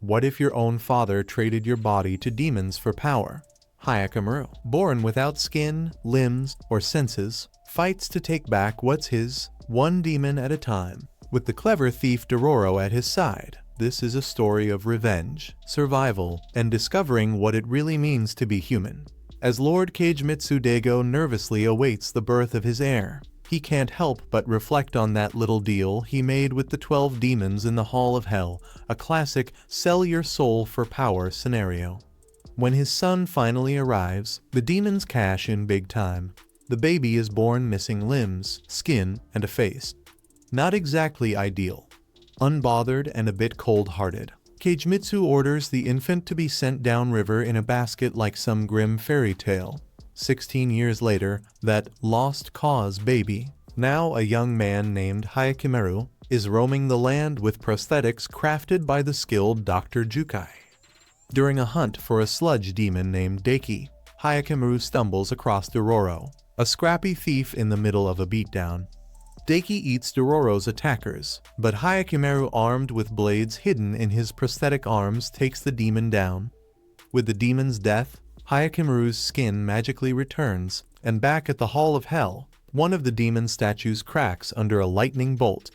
What if your own father traded your body to demons for power? Hyakkimaru, born without skin, limbs, or senses, fights to take back what's his, one demon at a time. With the clever thief Dororo at his side, this is a story of revenge, survival, and discovering what it really means to be human. As Lord Kagemitsu Daigo nervously awaits the birth of his heir, he can't help but reflect on that little deal he made with the 12 demons in the Hall of Hell, a classic sell your soul for power scenario. When his son finally arrives, the demons cash in big time. The baby is born missing limbs, skin, and a face. Not exactly ideal. Unbothered and a bit cold-hearted, Kagemitsu orders the infant to be sent downriver in a basket like some grim fairy tale. 16 years later, that lost cause baby, now a young man named Hyakkimaru, is roaming the land with prosthetics crafted by the skilled Dr. Jukai. During a hunt for a sludge demon named Daiki, Hyakkimaru stumbles across Dororo, a scrappy thief in the middle of a beatdown. Daiki eats Dororo's attackers, but Hyakkimaru, armed with blades hidden in his prosthetic arms, takes the demon down. With the demon's death, Hyakkimaru's skin magically returns, and back at the Hall of Hell, one of the demon statues cracks under a lightning bolt.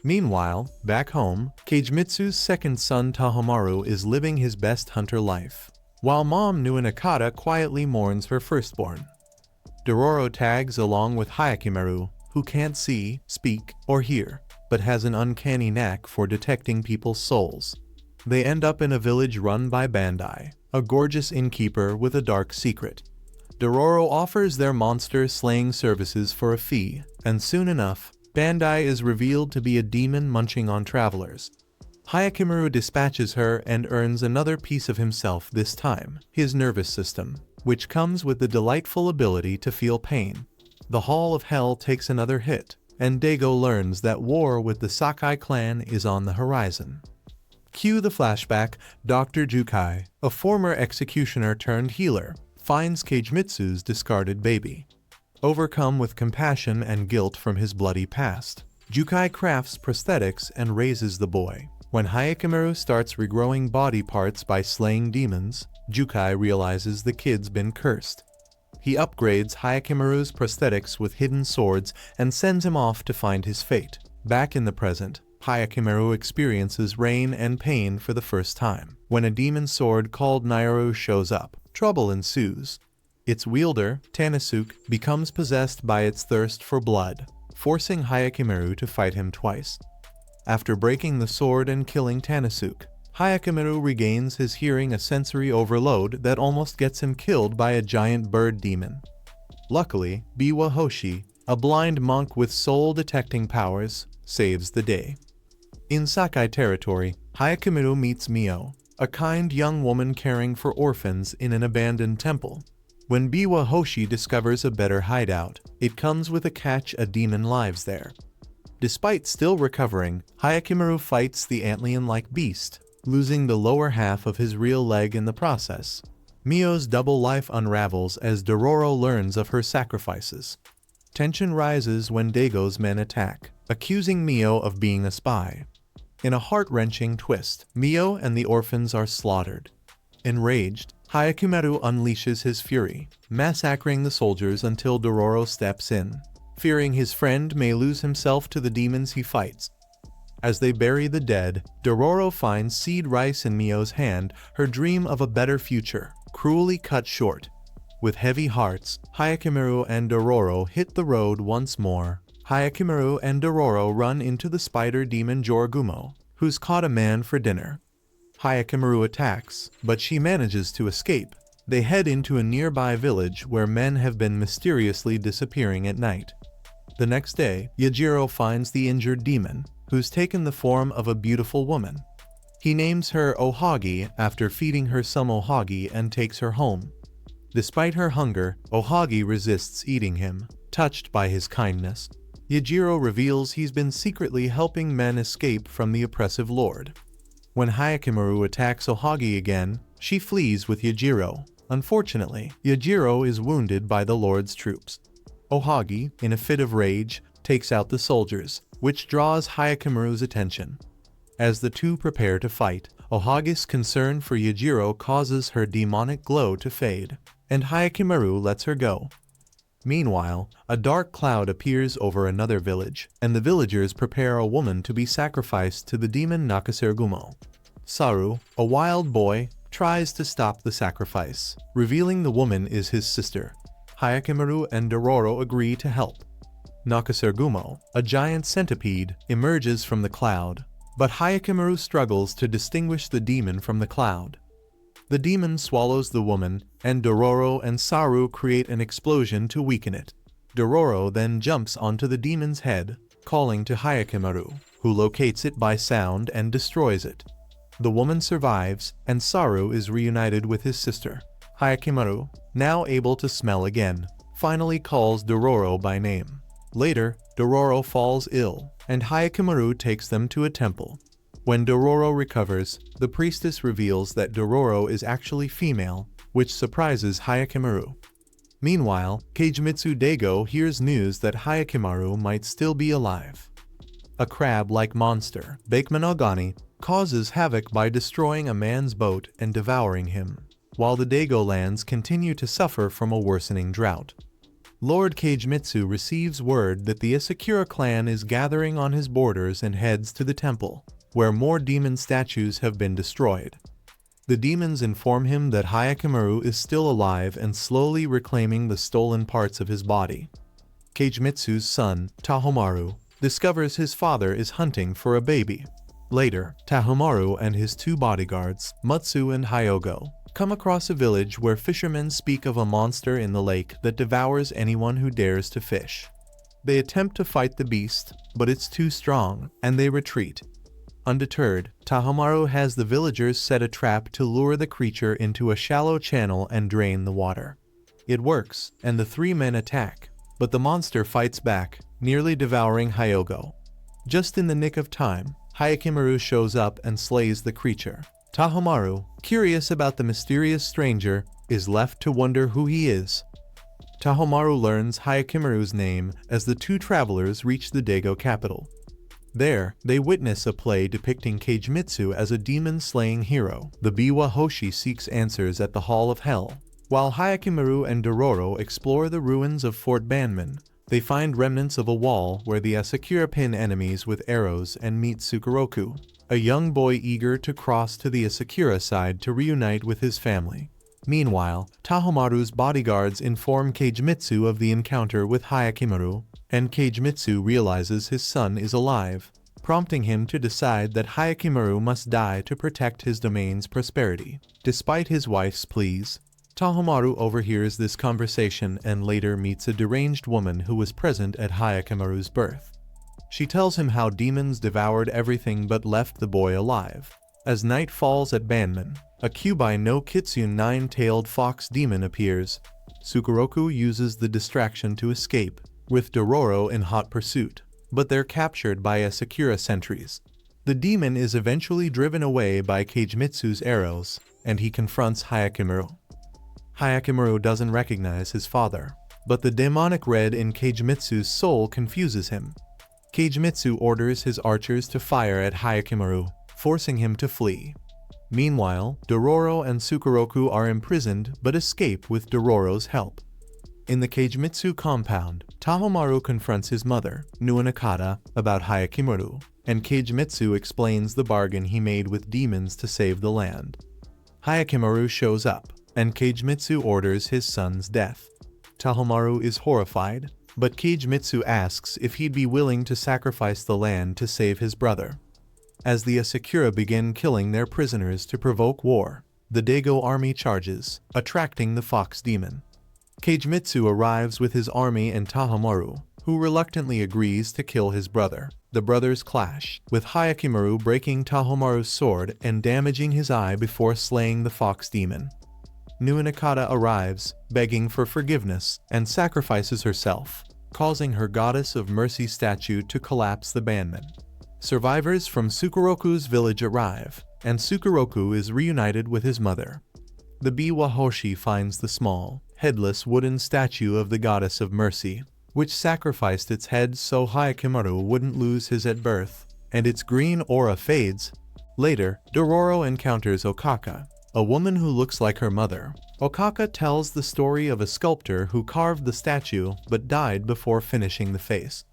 Meanwhile, back home, Kagemitsu's second son Tahomaru is living his best hunter life, while mom Nuinakata quietly mourns her firstborn. Dororo tags along with Hyakkimaru, who can't see, speak, or hear, but has an uncanny knack for detecting people's souls. They end up in a village run by Bandai, a gorgeous innkeeper with a dark secret. Dororo offers their monster-slaying services for a fee, and soon enough, Bandai is revealed to be a demon munching on travelers. Hyakkimaru dispatches her and earns another piece of himself, this time, his nervous system, which comes with the delightful ability to feel pain. The Hall of Hell takes another hit, and Daigo learns that war with the Sakai clan is on the horizon. Cue the flashback. Dr. Jukai, a former executioner turned healer, finds Kagemitsu's discarded baby. Overcome with compassion and guilt from his bloody past, Jukai crafts prosthetics and raises the boy. When Hyakkimaru starts regrowing body parts by slaying demons, Jukai realizes the kid's been cursed. He upgrades Hyakkimaru's prosthetics with hidden swords and sends him off to find his fate. Back in the present, Hyakkimaru experiences rain and pain for the first time. When a demon sword called Nairu shows up, trouble ensues. Its wielder, Tanasuke, becomes possessed by its thirst for blood, forcing Hyakkimaru to fight him twice. After breaking the sword and killing Tanasuke, Hyakkimaru regains his hearing, a sensory overload that almost gets him killed by a giant bird demon. Luckily, Biwa Hoshi, a blind monk with soul-detecting powers, saves the day. In Sakai territory, Hyakkimaru meets Mio, a kind young woman caring for orphans in an abandoned temple. When Biwa Hoshi discovers a better hideout, it comes with a catch: a demon lives there. Despite still recovering, Hyakkimaru fights the antlion-like beast, losing the lower half of his real leg in the process. Mio's double life unravels as Dororo learns of her sacrifices. Tension rises when Daigo's men attack, accusing Mio of being a spy. In a heart-wrenching twist, Mio and the orphans are slaughtered. Enraged, Hyakkimaru unleashes his fury, massacring the soldiers until Dororo steps in, fearing his friend may lose himself to the demons he fights. As they bury the dead, Dororo finds seed rice in Mio's hand, her dream of a better future, cruelly cut short. With heavy hearts, Hyakkimaru and Dororo hit the road once more. Hyakkimaru and Dororo run into the spider demon Joragumo, who's caught a man for dinner. Hyakkimaru attacks, but she manages to escape. They head into a nearby village where men have been mysteriously disappearing at night. The next day, Yajiro finds the injured demon, who's taken the form of a beautiful woman. He names her Ohagi after feeding her some ohagi and takes her home. Despite her hunger, Ohagi resists eating him, touched by his kindness. Yajiro reveals he's been secretly helping men escape from the oppressive lord. When Hyakkimaru attacks Ohagi again, she flees with Yajiro. Unfortunately, Yajiro is wounded by the lord's troops. Ohagi, in a fit of rage, takes out the soldiers, which draws Hyakkimaru's attention. As the two prepare to fight, Ohagi's concern for Yujiro causes her demonic glow to fade, and Hyakkimaru lets her go. Meanwhile, a dark cloud appears over another village, and the villagers prepare a woman to be sacrificed to the demon Nakasegumo. Saru, a wild boy, tries to stop the sacrifice, revealing the woman is his sister. Hyakkimaru and Dororo agree to help. Nakasegumo, a giant centipede, emerges from the cloud, but Hyakkimaru struggles to distinguish the demon from the cloud. The demon swallows the woman, and Dororo and Saru create an explosion to weaken it. Dororo then jumps onto the demon's head, calling to Hyakkimaru, who locates it by sound and destroys it. The woman survives, and Saru is reunited with his sister. Hyakkimaru, now able to smell again, finally calls Dororo by name. Later, Dororo falls ill, and Hyakkimaru takes them to a temple. When Dororo recovers, the priestess reveals that Dororo is actually female, which surprises Hyakkimaru. Meanwhile, Keijimitsu Daigo hears news that Hyakkimaru might still be alive. A crab-like monster, Bakemonogani, causes havoc by destroying a man's boat and devouring him, while the Daigo lands continue to suffer from a worsening drought. Lord Keijimitsu receives word that the Asakura clan is gathering on his borders and heads to the temple, where more demon statues have been destroyed. The demons inform him that Hyakkimaru is still alive and slowly reclaiming the stolen parts of his body. Keijimitsu's son, Tahomaru, discovers his father is hunting for a baby. Later, Tahomaru and his two bodyguards, Mutsu and Hyogo, come across a village where fishermen speak of a monster in the lake that devours anyone who dares to fish. They attempt to fight the beast, but it's too strong, and they retreat. Undeterred, Tahomaru has the villagers set a trap to lure the creature into a shallow channel and drain the water. It works, and the three men attack, but the monster fights back, nearly devouring Hyogo. Just in the nick of time, Hyakkimaru shows up and slays the creature. Tahomaru, curious about the mysterious stranger, is left to wonder who he is. Tahomaru learns Hyakkimaru's name as the two travelers reach the Daigo capital. There, they witness a play depicting Keijimitsu as a demon-slaying hero. The Biwa Hoshi seeks answers at the Hall of Hell. While Hyakkimaru and Dororo explore the ruins of Fort Banman, they find remnants of a wall where the Asakura pin enemies with arrows and meet Sukeroku, a young boy eager to cross to the Asakura side to reunite with his family. Meanwhile, Tahomaru's bodyguards inform Keijimitsu of the encounter with Hyakkimaru, and Keijimitsu realizes his son is alive, prompting him to decide that Hyakkimaru must die to protect his domain's prosperity. Despite his wife's pleas, Tahomaru overhears this conversation and later meets a deranged woman who was present at Hyakkimaru's birth. She tells him how demons devoured everything but left the boy alive. As night falls at Banman, a Kyubi no Kitsune nine-tailed fox demon appears. Sukeroku uses the distraction to escape, with Dororo in hot pursuit, but they're captured by Asakura sentries. The demon is eventually driven away by Keijimitsu's arrows, and he confronts Hyakkimaru. Hyakkimaru doesn't recognize his father, but the demonic red in Keijimitsu's soul confuses him. Keijimitsu orders his archers to fire at Hyakkimaru, forcing him to flee. Meanwhile, Dororo and Sukeroku are imprisoned but escape with Dororo's help. In the Keijimitsu compound, Tahomaru confronts his mother, Nuinakata, about Hyakkimaru, and Keijimitsu explains the bargain he made with demons to save the land. Hyakkimaru shows up, and Keijimitsu orders his son's death. Tahomaru is horrified, but Keijimitsu asks if he'd be willing to sacrifice the land to save his brother. As the Asakura begin killing their prisoners to provoke war, the Daigo army charges, attracting the fox demon. Keijimitsu arrives with his army and Tahomaru, who reluctantly agrees to kill his brother. The brothers clash, with Hyakkimaru breaking Tahomaru's sword and damaging his eye before slaying the fox demon. Nuinakata arrives, begging for forgiveness, and sacrifices herself, causing her goddess of mercy statue to collapse the Banman. Survivors from Sukeroku's village arrive, and Sukeroku is reunited with his mother. The Biwa Hoshi finds the small, headless wooden statue of the goddess of mercy, which sacrificed its head so Hyakkimaru wouldn't lose his at birth, and its green aura fades. Later, Dororo encounters Okaka, a woman who looks like her mother. Okaka tells the story of a sculptor who carved the statue but died before finishing the face.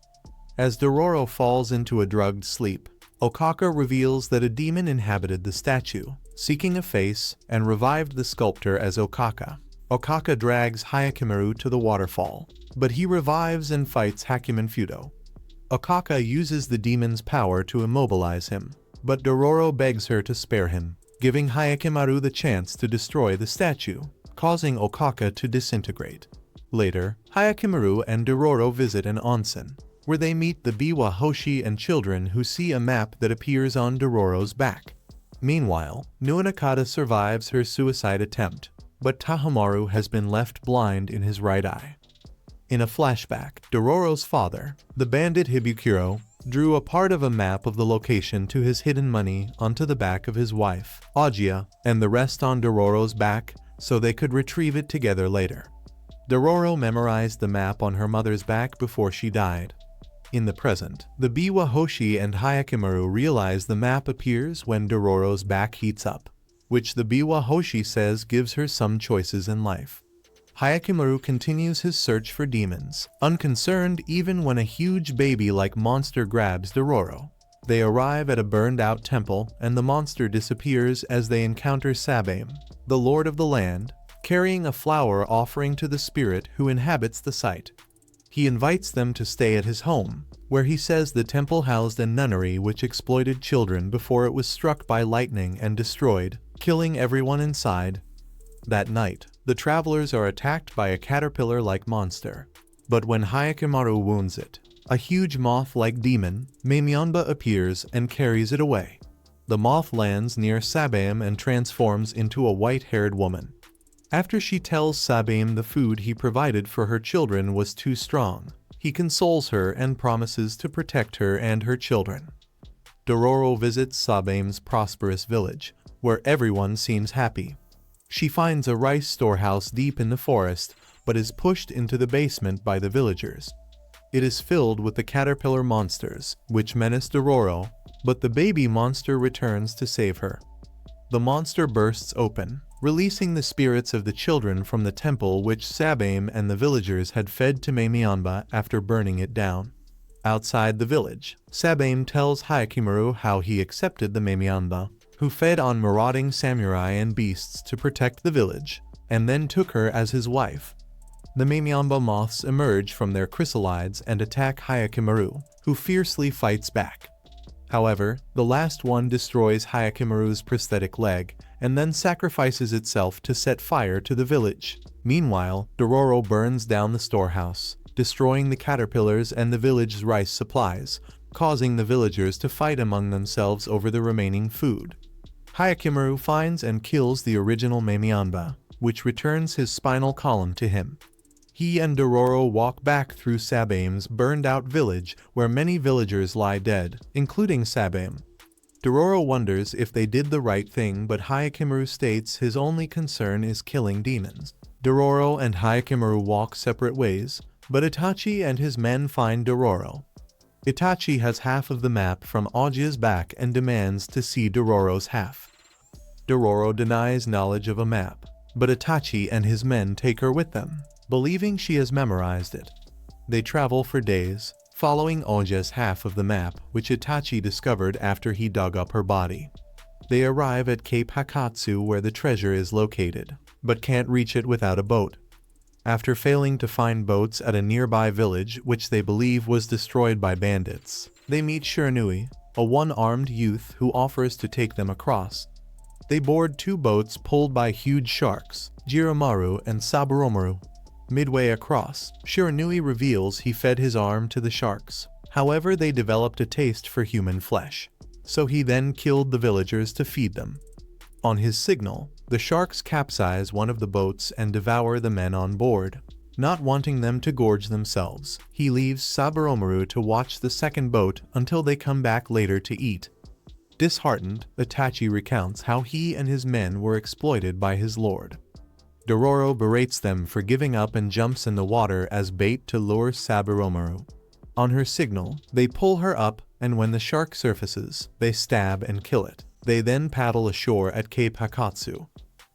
As Dororo falls into a drugged sleep, Okaka reveals that a demon inhabited the statue, seeking a face, and revived the sculptor as Okaka. Okaka drags Hyakimaru to the waterfall, but he revives and fights Hakumenfudo. Okaka uses the demon's power to immobilize him, but Dororo begs her to spare him, giving Hyakimaru the chance to destroy the statue, causing Okaka to disintegrate. Later, Hyakimaru and Dororo visit an onsen, where they meet the Biwa Hoshi and children who see a map that appears on Dororo's back. Meanwhile, Nuanakata survives her suicide attempt, but Tahomaru has been left blind in his right eye. In a flashback, Dororo's father, the bandit Hibukuro, drew a part of a map of the location to his hidden money onto the back of his wife, Agia, and the rest on Dororo's back so they could retrieve it together later. Dororo memorized the map on her mother's back before she died. In the present, the Biwa Hoshi and Hyakimaru realize the map appears when Dororo's back heats up, which the Biwa Hoshi says gives her some choices in life. Hyakimaru continues his search for demons, unconcerned even when a huge baby-like monster grabs Dororo. They arrive at a burned-out temple, and the monster disappears as they encounter Sabame, the lord of the land, carrying a flower offering to the spirit who inhabits the site. He invites them to stay at his home, where he says the temple housed a nunnery which exploited children before it was struck by lightning and destroyed, killing everyone inside. That night, the travelers are attacked by a caterpillar-like monster. But when Hyakimaru wounds it, a huge moth-like demon, Mamionba, appears and carries it away. The moth lands near Sabame and transforms into a white-haired woman. After she tells Sabame the food he provided for her children was too strong, he consoles her and promises to protect her and her children. Dororo visits Sabame's prosperous village, where everyone seems happy. She finds a rice storehouse deep in the forest, but is pushed into the basement by the villagers. It is filled with the caterpillar monsters, which menace Dororo, but the baby monster returns to save her. The monster bursts open, releasing the spirits of the children from the temple which Sabame and the villagers had fed to Mamionba after burning it down. Outside the village, Sabame tells Hyakimaru how he accepted the Mamionba, who fed on marauding samurai and beasts to protect the village, and then took her as his wife. The Mamionba moths emerge from their chrysalides and attack Hyakimaru, who fiercely fights back. However, the last one destroys Hyakimaru's prosthetic leg, and then sacrifices itself to set fire to the village. Meanwhile, Dororo burns down the storehouse, destroying the caterpillars and the village's rice supplies, causing the villagers to fight among themselves over the remaining food. Hyakimaru finds and kills the original Mamionba, which returns his spinal column to him. He and Dororo walk back through Sabame's burned-out village where many villagers lie dead, including Sabame. Dororo wonders if they did the right thing, but Hyakimaru states his only concern is killing demons. Dororo and Hyakimaru walk separate ways, but Itachi and his men find Dororo. Itachi has half of the map from Agia's back and demands to see Dororo's half. Dororo denies knowledge of a map, but Itachi and his men take her with them, believing she has memorized it. They travel for days, following Agia's half of the map, which Itachi discovered after he dug up her body. They arrive at Cape Hakatsu where the treasure is located, but can't reach it without a boat. After failing to find boats at a nearby village which they believe was destroyed by bandits, they meet Shiranui, a one-armed youth who offers to take them across. They board two boats pulled by huge sharks, Jiromaru and Saburomaru. Midway across, Shiranui reveals he fed his arm to the sharks. However, they developed a taste for human flesh, so he then killed the villagers to feed them. On his signal, the sharks capsize one of the boats and devour the men on board. Not wanting them to gorge themselves, he leaves Saburomaru to watch the second boat until they come back later to eat. Disheartened, Itachi recounts how he and his men were exploited by his lord. Dororo berates them for giving up and jumps in the water as bait to lure Saburomaru. On her signal, they pull her up, and when the shark surfaces, they stab and kill it. They then paddle ashore at Cape Hakatsu.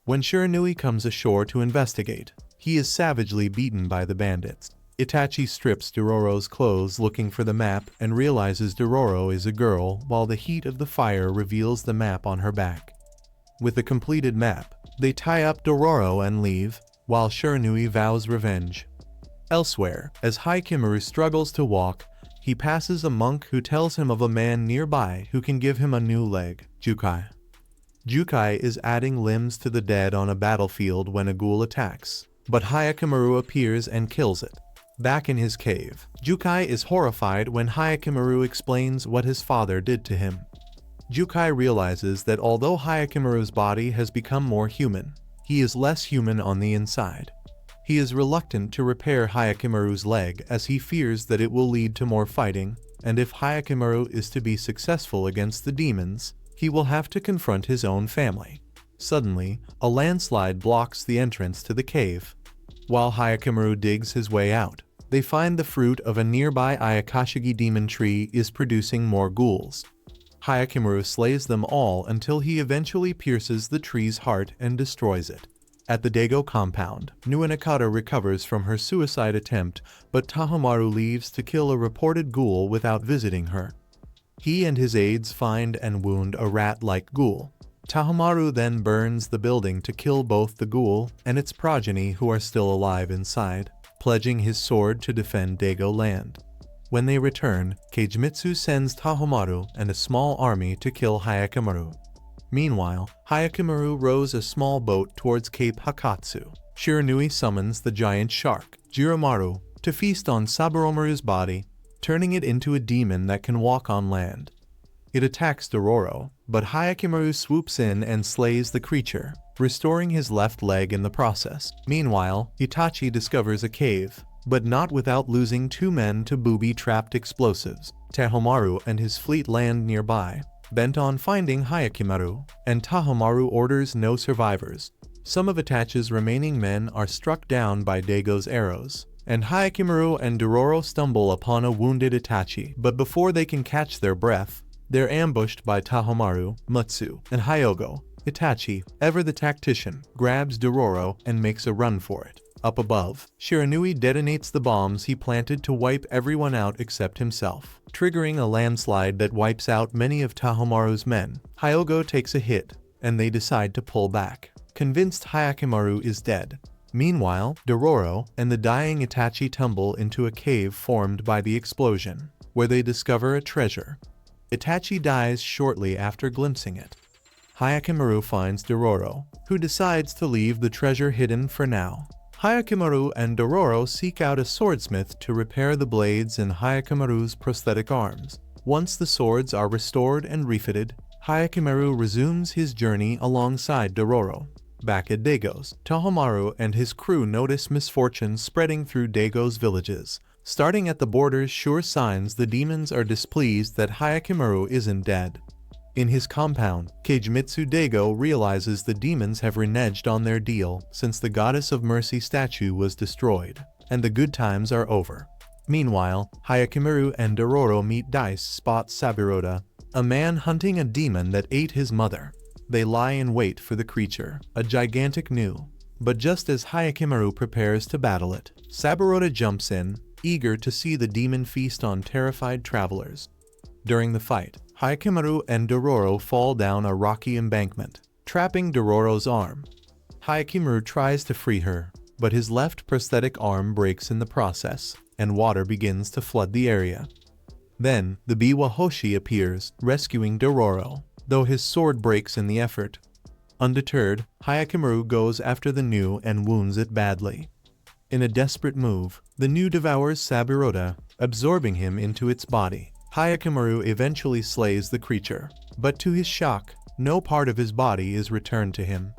When Shiranui comes ashore to investigate, he is savagely beaten by the bandits. Itachi strips Dororo's clothes looking for the map and realizes Dororo is a girl, while the heat of the fire reveals the map on her back. With the completed map, they tie up Dororo and leave, while Shiranui vows revenge. Elsewhere, as Hikemaru struggles to walk, he passes a monk who tells him of a man nearby who can give him a new leg, Jukai. Jukai is adding limbs to the dead on a battlefield when a ghoul attacks, but Hikemaru appears and kills it. Back in his cave, Jukai is horrified when Hikemaru explains what his father did to him. Jukai realizes that although Hikemaru's body has become more human, he is less human on the inside. He is reluctant to repair Hikemaru's leg as he fears that it will lead to more fighting, and if Hikemaru is to be successful against the demons, he will have to confront his own family. Suddenly, a landslide blocks the entrance to the cave. While Hikemaru digs his way out, they find the fruit of a nearby Ayakashigi demon tree is producing more ghouls. Hikemaru slays them all until he eventually pierces the tree's heart and destroys it. At the Daigo compound, Nuinakata recovers from her suicide attempt, but Tahomaru leaves to kill a reported ghoul without visiting her. He and his aides find and wound a rat-like ghoul. Tahomaru then burns the building to kill both the ghoul and its progeny who are still alive inside, pledging his sword to defend Daigo land. When they return, Keijimitsu sends Tahomaru and a small army to kill Hikemaru. Meanwhile, Hikemaru rows a small boat towards Cape Hakatsu. Shiranui summons the giant shark, Jiromaru, to feast on Saboromaru's body, turning it into a demon that can walk on land. It attacks Dororo, but Hikemaru swoops in and slays the creature, restoring his left leg in the process. Meanwhile, Itachi discovers a cave, but not without losing 2 men to booby-trapped explosives. Tahomaru and his fleet land nearby, bent on finding Hikemaru, and Tahomaru orders no survivors. Some of Itachi's remaining men are struck down by Daigo's arrows, and Hikemaru and Dororo stumble upon a wounded Itachi, but before they can catch their breath, they're ambushed by Tahomaru, Mutsu, and Hyogo. Itachi, ever the tactician, grabs Dororo and makes a run for it. Up above, Shiranui detonates the bombs he planted to wipe everyone out except himself, triggering a landslide that wipes out many of Tahomaru's men. Hyogo takes a hit, and they decide to pull back, convinced Hikemaru is dead. Meanwhile, Dororo and the dying Itachi tumble into a cave formed by the explosion, where they discover a treasure. Itachi dies shortly after glimpsing it. Hikemaru finds Dororo, who decides to leave the treasure hidden for now. Hikemaru and Dororo seek out a swordsmith to repair the blades in Hikemaru's prosthetic arms. Once the swords are restored and refitted, Hikemaru resumes his journey alongside Dororo. Back at Daigo's, Tahomaru and his crew notice misfortune spreading through Daigo's villages. Starting at the borders, sure signs the demons are displeased that Hikemaru isn't dead. In his compound, Keijimitsu Daigo realizes the demons have reneged on their deal since the Goddess of Mercy statue was destroyed, and the good times are over. Meanwhile, Hikemaru and Dororo meet Dice spot Sabiroda, a man hunting a demon that ate his mother. They lie in wait for the creature, a gigantic gnu. But just as Hikemaru prepares to battle it, Sabiroda jumps in, eager to see the demon feast on terrified travelers. During the fight, Hikemaru and Dororo fall down a rocky embankment, trapping Dororo's arm. Hikemaru tries to free her, but his left prosthetic arm breaks in the process, and water begins to flood the area. Then, the Biwa Hoshi appears, rescuing Dororo, though his sword breaks in the effort. Undeterred, Hikemaru goes after the gnu and wounds it badly. In a desperate move, the gnu devours Sabiroda, absorbing him into its body. Hikemaru eventually slays the creature, but to his shock, no part of his body is returned to him.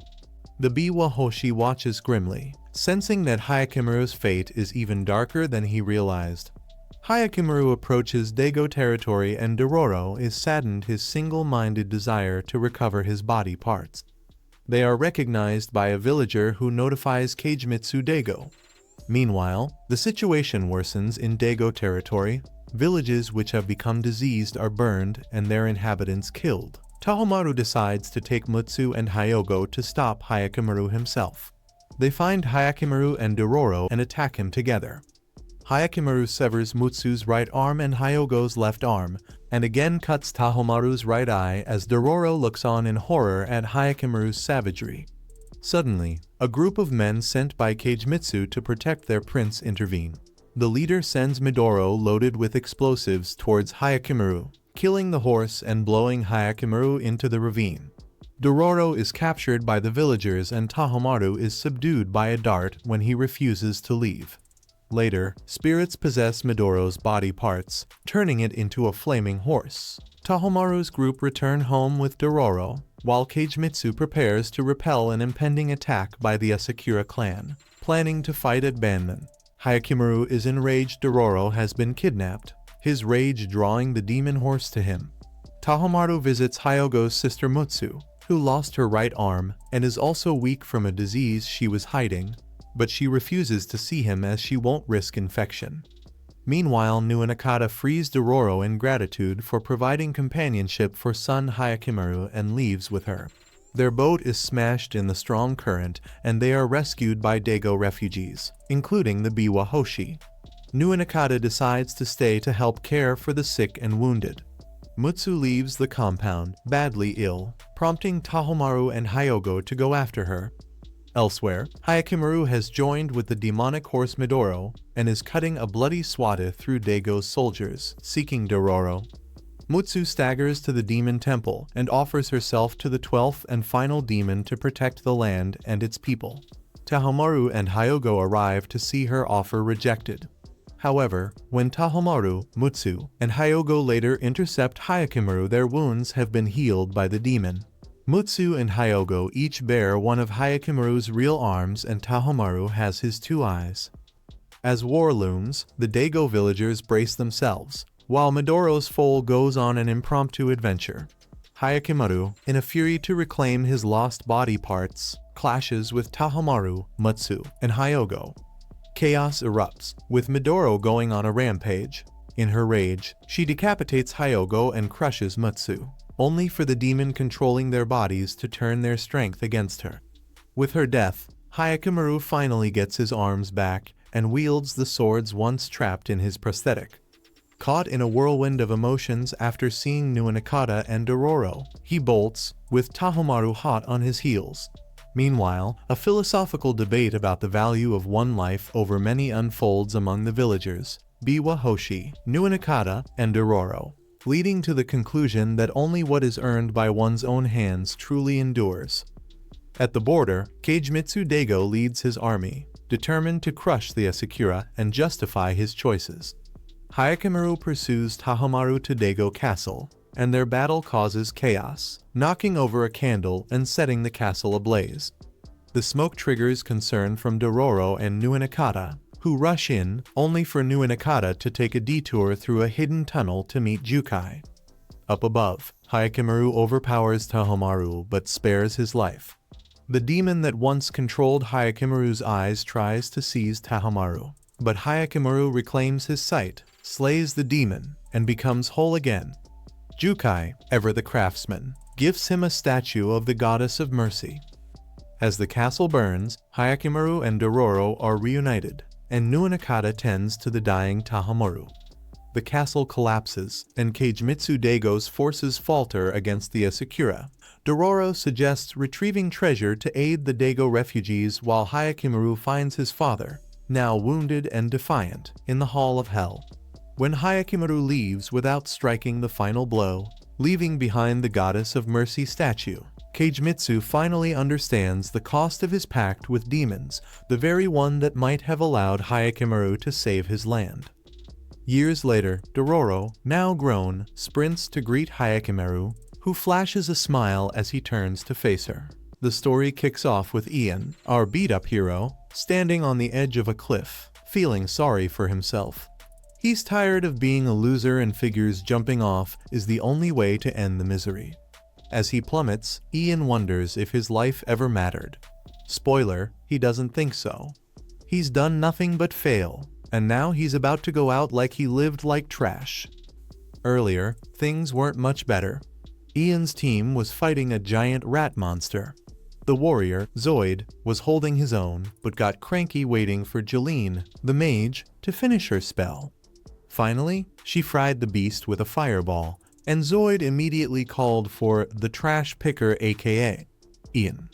The Biwa Hoshi watches grimly, sensing that Hikemaru's fate is even darker than he realized. Hikemaru approaches Daigo territory and Dororo is saddened his single-minded desire to recover his body parts. They are recognized by a villager who notifies Keijimitsu Daigo. Meanwhile, the situation worsens in Daigo territory. Villages which have become diseased are burned and their inhabitants killed. Tahomaru decides to take Mutsu and Hyogo to stop Hyakkimaru himself. They find Hyakkimaru and Dororo and attack him together. Hyakkimaru severs Mutsu's right arm and Hyogo's left arm, and again cuts Tahomaru's right eye as Dororo looks on in horror at Hyakkimaru's savagery. Suddenly, a group of men sent by Kagemitsu to protect their prince intervene. The leader sends Midoro loaded with explosives towards Hyakkimaru, killing the horse and blowing Hyakkimaru into the ravine. Dororo is captured by the villagers and Tahomaru is subdued by a dart when he refuses to leave. Later, spirits possess Midoro's body parts, turning it into a flaming horse. Tahomaru's group return home with Dororo, while Kagemitsu prepares to repel an impending attack by the Asakura clan, planning to fight at Banman. Hyakkimaru is enraged Dororo has been kidnapped, his rage drawing the demon horse to him. Tahomaru visits Hyogo's sister Mutsu, who lost her right arm and is also weak from a disease she was hiding, but she refuses to see him as she won't risk infection. Meanwhile, Nuinakata frees Dororo in gratitude for providing companionship for son Hyakkimaru and leaves with her. Their boat is smashed in the strong current and they are rescued by Dago refugees, including the Biwa Hoshi. Nuinakata decides to stay to help care for the sick and wounded. Mutsu leaves the compound, badly ill, prompting Tahomaru and Hyogo to go after her. Elsewhere, Hyakkimaru has joined with the demonic horse Midoro and is cutting a bloody swath through Dago's soldiers, seeking Dororo. Mutsu staggers to the demon temple and offers herself to the 12th and final demon to protect the land and its people. Tahomaru and Hyogo arrive to see her offer rejected. However, when Tahomaru, Mutsu, and Hyogo later intercept Hyakkimaru, their wounds have been healed by the demon. Mutsu and Hyogo each bear one of Hyakkimaru's real arms and Tahomaru has his 2 eyes. As war looms, the Dago villagers brace themselves, while Midoro's foal goes on an impromptu adventure. Hyakkimaru, in a fury to reclaim his lost body parts, clashes with Tahomaru, Mutsu, and Hyogo. Chaos erupts, with Midoro going on a rampage. In her rage, she decapitates Hyogo and crushes Mutsu, only for the demon controlling their bodies to turn their strength against her. With her death, Hyakkimaru finally gets his arms back and wields the swords once trapped in his prosthetic. Caught in a whirlwind of emotions after seeing Nuinakata and Dororo, he bolts, with Tahomaru hot on his heels. Meanwhile, a philosophical debate about the value of one life over many unfolds among the villagers, Biwa Hoshi, Nuinakata, and Dororo, leading to the conclusion that only what is earned by one's own hands truly endures. At the border, Kagemitsu Dago leads his army, determined to crush the Asakura and justify his choices. Hyakkimaru pursues Tahomaru to Dago Castle, and their battle causes chaos, knocking over a candle and setting the castle ablaze. The smoke triggers concern from Dororo and Nuinakata, who rush in, only for Nuinakata to take a detour through a hidden tunnel to meet Jukai. Up above, Hyakkimaru overpowers Tahomaru but spares his life. The demon that once controlled Hyakkimaru's eyes tries to seize Tahomaru, but Hyakkimaru reclaims his sight, slays the demon, and becomes whole again. Jukai, ever the craftsman, gifts him a statue of the goddess of mercy. As the castle burns, Hyakkimaru and Dororo are reunited, and Nuinakata tends to the dying Tahomaru. The castle collapses, and Kagemitsu Dago's forces falter against the Asakura. Dororo suggests retrieving treasure to aid the Dago refugees while Hyakkimaru finds his father, now wounded and defiant, in the Hall of Hell. When Hyakkimaru leaves without striking the final blow, leaving behind the goddess of mercy statue, Kagemitsu finally understands the cost of his pact with demons, the very one that might have allowed Hyakkimaru to save his land. Years later, Dororo, now grown, sprints to greet Hyakkimaru, who flashes a smile as he turns to face her. The story kicks off with Ian, our beat-up hero, standing on the edge of a cliff, feeling sorry for himself. He's tired of being a loser and figures jumping off is the only way to end the misery. As he plummets, Ian wonders if his life ever mattered. Spoiler, he doesn't think so. He's done nothing but fail, and now he's about to go out like he lived like trash. Earlier, things weren't much better. Ian's team was fighting a giant rat monster. The warrior, Zoid, was holding his own, but got cranky waiting for Jeline, the mage, to finish her spell. Finally, she fried the beast with a fireball, and Zoid immediately called for the trash picker, aka Ian.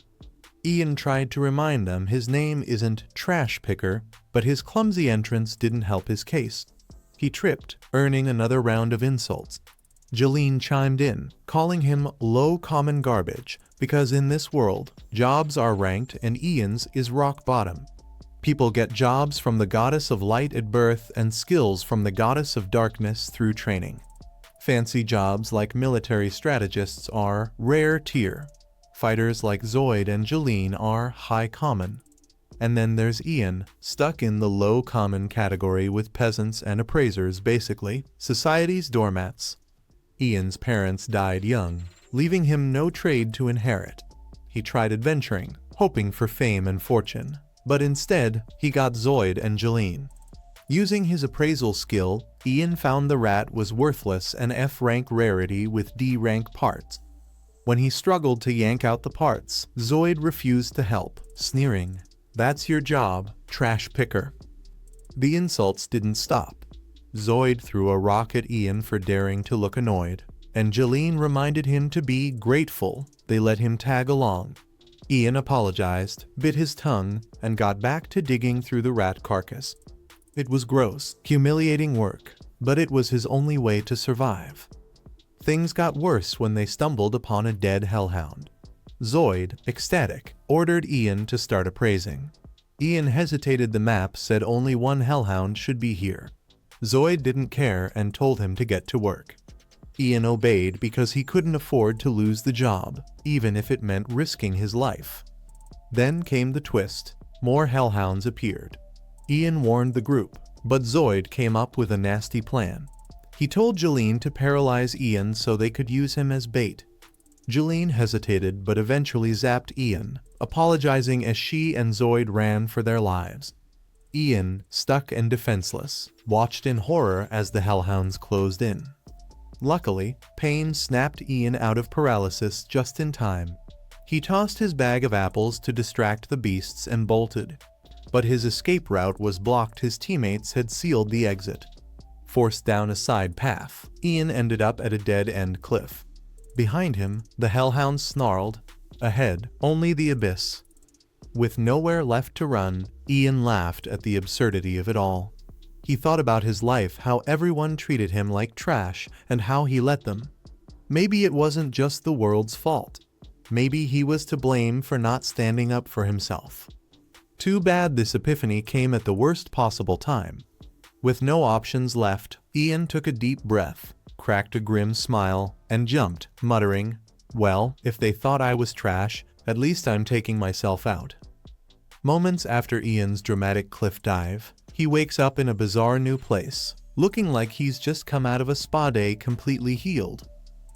Ian tried to remind them his name isn't Trash Picker, but his clumsy entrance didn't help his case. He tripped, earning another round of insults. Jeline chimed in, calling him low common garbage, because in this world, jobs are ranked and Ian's is rock bottom. People get jobs from the goddess of light at birth and skills from the goddess of darkness through training. Fancy jobs like military strategists are rare tier. Fighters like Zoid and Jeline are high common. And then there's Ian, stuck in the low common category with peasants and appraisers, basically society's doormats. Ian's parents died young, leaving him no trade to inherit. He tried adventuring, hoping for fame and fortune, but instead, he got Zoid and Jeline. Using his appraisal skill, Ian found the rat was worthless, an F-rank rarity with D-rank parts. When he struggled to yank out the parts, Zoid refused to help, sneering, "That's your job, trash picker." The insults didn't stop. Zoid threw a rock at Ian for daring to look annoyed, and Jeline reminded him to be grateful they let him tag along. Ian apologized, bit his tongue, and got back to digging through the rat carcass. It was gross, humiliating work, but it was his only way to survive. Things got worse when they stumbled upon a dead hellhound. Zoid, ecstatic, ordered Ian to start appraising. Ian hesitated. The map said only one hellhound should be here. Zoid didn't care and told him to get to work. Ian obeyed because he couldn't afford to lose the job, even if it meant risking his life. Then came the twist. More hellhounds appeared. Ian warned the group, but Zoid came up with a nasty plan. He told Jeline to paralyze Ian so they could use him as bait. Jeline hesitated but eventually zapped Ian, apologizing as she and Zoid ran for their lives. Ian, stuck and defenseless, watched in horror as the hellhounds closed in. Luckily, pain snapped Ian out of paralysis just in time. He tossed his bag of apples to distract the beasts and bolted. But his escape route was blocked. His teammates had sealed the exit. Forced down a side path, Ian ended up at a dead-end cliff. Behind him, the hellhounds snarled. Ahead, only the abyss. With nowhere left to run, Ian laughed at the absurdity of it all. He thought about his life, how everyone treated him like trash, and how he let them. Maybe it wasn't just the world's fault. Maybe he was to blame for not standing up for himself. Too bad this epiphany came at the worst possible time. With no options left, Ian took a deep breath, cracked a grim smile, and jumped, muttering, "Well, if they thought I was trash, at least I'm taking myself out." Moments after Ian's dramatic cliff dive, he wakes up in a bizarre new place, looking like he's just come out of a spa day completely healed.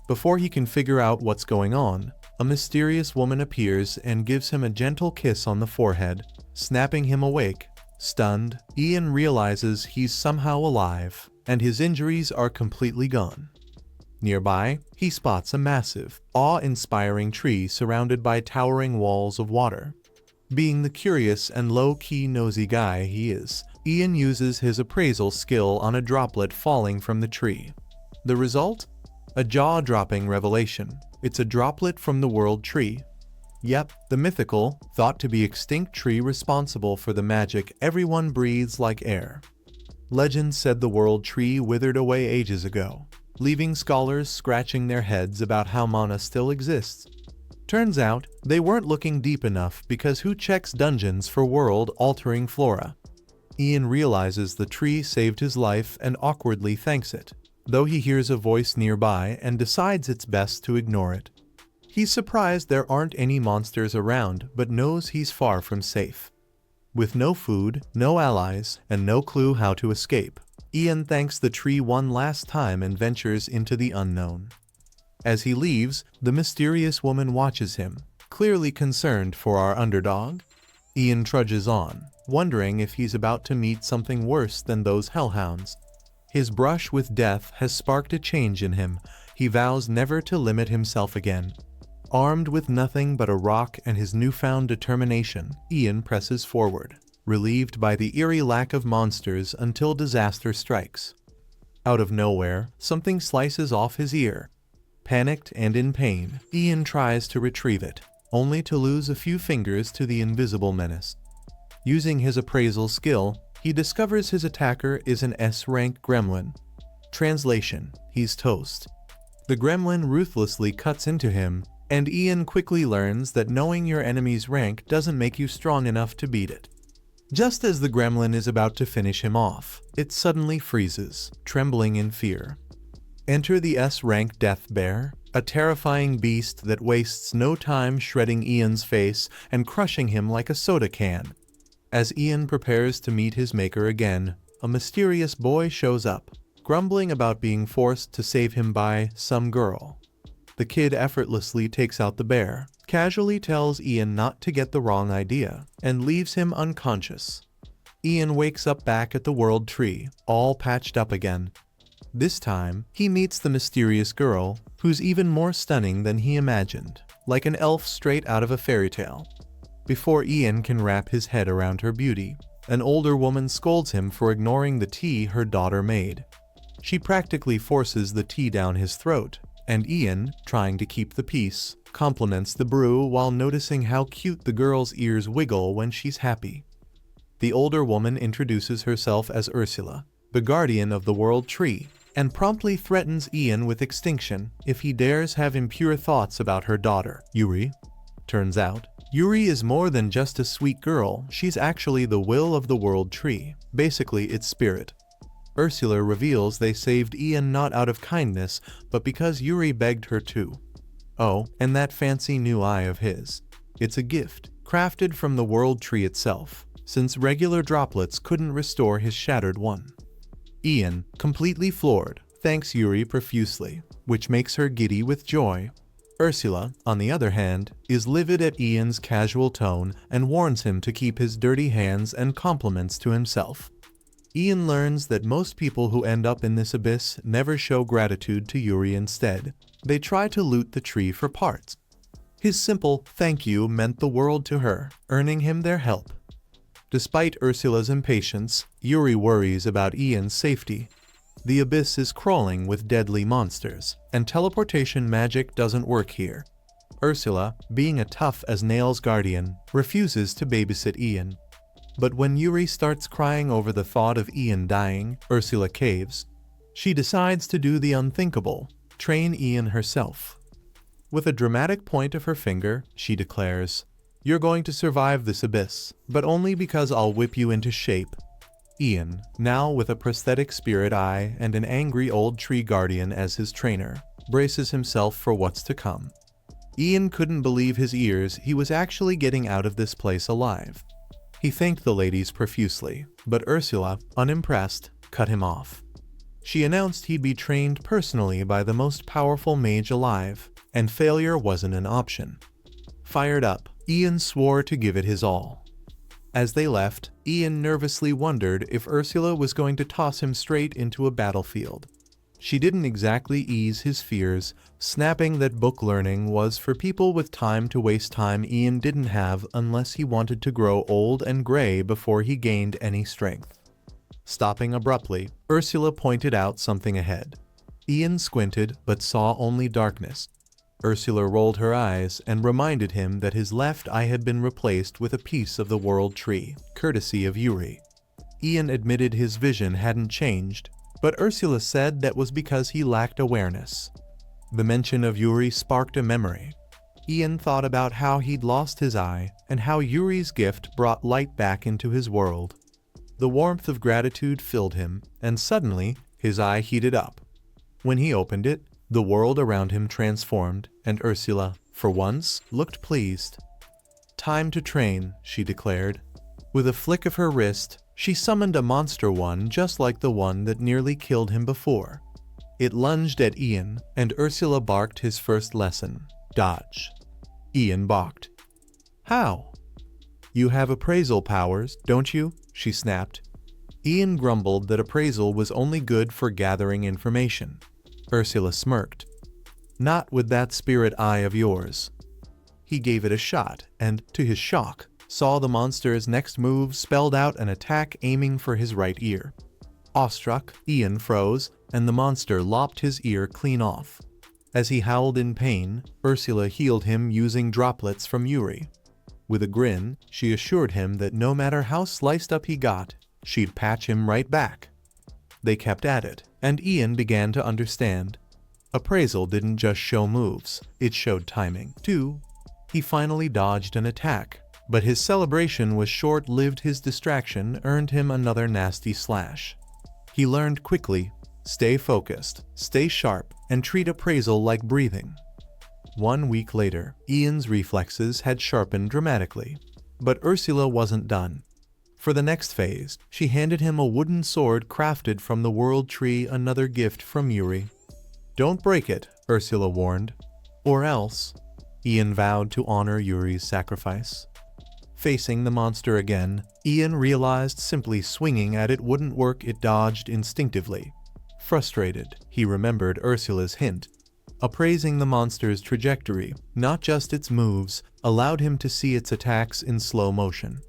Before he can figure out what's going on, a mysterious woman appears and gives him a gentle kiss on the forehead, snapping him awake. Stunned, Ian realizes he's somehow alive, and his injuries are completely gone. Nearby, he spots a massive, awe-inspiring tree surrounded by towering walls of water. Being the curious and low-key nosy guy he is, Ian uses his appraisal skill on a droplet falling from the tree. The result? A jaw-dropping revelation. It's a droplet from the world tree. Yep, the mythical, thought-to-be-extinct tree responsible for the magic everyone breathes like air. Legend said the world tree withered away ages ago, leaving scholars scratching their heads about how mana still exists. Turns out, they weren't looking deep enough because who checks dungeons for world-altering flora? Ian realizes the tree saved his life and awkwardly thanks it, though he hears a voice nearby and decides it's best to ignore it. He's surprised there aren't any monsters around, but knows he's far from safe. With no food, no allies, and no clue how to escape, Ian thanks the tree one last time and ventures into the unknown. As he leaves, the mysterious woman watches him, clearly concerned for our underdog. Ian trudges on, wondering if he's about to meet something worse than those hellhounds. His brush with death has sparked a change in him. He vows never to limit himself again. Armed with nothing but a rock and his newfound determination, Ian presses forward, relieved by the eerie lack of monsters until disaster strikes. Out of nowhere, something slices off his ear. Panicked and in pain, Ian tries to retrieve it, only to lose a few fingers to the invisible menace. Using his appraisal skill, he discovers his attacker is an S-rank gremlin. Translation: he's toast. The gremlin ruthlessly cuts into him, and Ian quickly learns that knowing your enemy's rank doesn't make you strong enough to beat it. Just as the gremlin is about to finish him off, it suddenly freezes, trembling in fear. Enter the S-rank Death Bear, a terrifying beast that wastes no time shredding Ian's face and crushing him like a soda can. As Ian prepares to meet his maker again, a mysterious boy shows up, grumbling about being forced to save him by some girl. The kid effortlessly takes out the bear, casually tells Ian not to get the wrong idea, and leaves him unconscious. Ian wakes up back at the World Tree, all patched up again. This time, he meets the mysterious girl, who's even more stunning than he imagined, like an elf straight out of a fairy tale. Before Ian can wrap his head around her beauty, an older woman scolds him for ignoring the tea her daughter made. She practically forces the tea down his throat, and Ian, trying to keep the peace, compliments the brew while noticing how cute the girl's ears wiggle when she's happy. The older woman introduces herself as Ursula, the guardian of the World Tree, and promptly threatens Ian with extinction if he dares have impure thoughts about her daughter, Yuri. Turns out, Yuri is more than just a sweet girl, she's actually the will of the World Tree, basically its spirit. Ursula reveals they saved Ian not out of kindness, but because Yuri begged her to. Oh, and that fancy new eye of his. It's a gift, crafted from the World Tree itself, since regular droplets couldn't restore his shattered one. Ian, completely floored, thanks Yuri profusely, which makes her giddy with joy. Ursula, on the other hand, is livid at Ian's casual tone and warns him to keep his dirty hands and compliments to himself. Ian learns that most people who end up in this abyss never show gratitude to Yuri. Instead, they try to loot the tree for parts. His simple thank you meant the world to her, earning him their help. Despite Ursula's impatience, Yuri worries about Ian's safety. The abyss is crawling with deadly monsters, and teleportation magic doesn't work here. Ursula, being a tough-as-nails guardian, refuses to babysit Ian. But when Yuri starts crying over the thought of Ian dying, Ursula caves. She decides to do the unthinkable, train Ian herself. With a dramatic point of her finger, she declares, "You're going to survive this abyss, but only because I'll whip you into shape." Ian, now with a prosthetic spirit eye and an angry old tree guardian as his trainer, braces himself for what's to come. Ian couldn't believe his ears, he was actually getting out of this place alive. He thanked the ladies profusely, but Ursula, unimpressed, cut him off. She announced he'd be trained personally by the most powerful mage alive, and failure wasn't an option. Fired up, Ian swore to give it his all. As they left, Ian nervously wondered if Ursula was going to toss him straight into a battlefield. She didn't exactly ease his fears, snapping that book learning was for people with time to waste time Ian didn't have unless he wanted to grow old and gray before he gained any strength. Stopping abruptly, Ursula pointed out something ahead. Ian squinted but saw only darkness. Ursula rolled her eyes and reminded him that his left eye had been replaced with a piece of the World Tree, courtesy of Yuri. Ian admitted his vision hadn't changed, but Ursula said that was because he lacked awareness. The mention of Yuri sparked a memory. Ian thought about how he'd lost his eye and how Yuri's gift brought light back into his world. The warmth of gratitude filled him, and suddenly his eye heated up. When he opened it, the world around him transformed, and Ursula, for once, looked pleased. "Time to train," she declared. With a flick of her wrist, she summoned a monster one just like the one that nearly killed him before. It lunged at Ian, and Ursula barked his first lesson, dodge. Ian balked. "How?" "You have appraisal powers, don't you?" she snapped. Ian grumbled that appraisal was only good for gathering information. Ursula smirked. "Not with that spirit eye of yours." He gave it a shot and, to his shock, saw the monster's next move spelled out an attack aiming for his right ear. Awestruck, Ian froze, and the monster lopped his ear clean off. As he howled in pain, Ursula healed him using droplets from Yuri. With a grin, she assured him that no matter how sliced up he got, she'd patch him right back. They kept at it, and Ian began to understand. Appraisal didn't just show moves, it showed timing, too. He finally dodged an attack, but his celebration was short-lived. His distraction earned him another nasty slash. He learned quickly: stay focused, stay sharp, and treat appraisal like breathing. 1 week later, Ian's reflexes had sharpened dramatically. But Ursula wasn't done. For the next phase, she handed him a wooden sword crafted from the world tree, another gift from Yuri. "Don't break it," Ursula warned. "Or else." Ian vowed to honor Yuri's sacrifice. Facing the monster again, Ian realized simply swinging at it wouldn't work. It dodged instinctively. Frustrated, he remembered Ursula's hint. Appraising the monster's trajectory, not just its moves, allowed him to see its attacks in slow motion.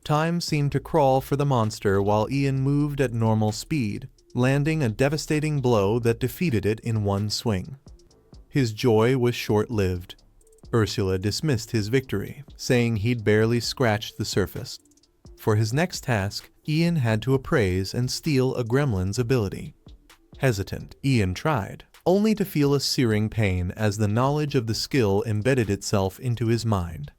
Time seemed to crawl for the monster while Ian moved at normal speed, landing a devastating blow that defeated it in one swing. His joy was short-lived. Ursula dismissed his victory, saying he'd barely scratched the surface. For his next task, Ian had to appraise and steal a gremlin's ability. Hesitant, Ian tried, only to feel a searing pain as the knowledge of the skill embedded itself into his mind.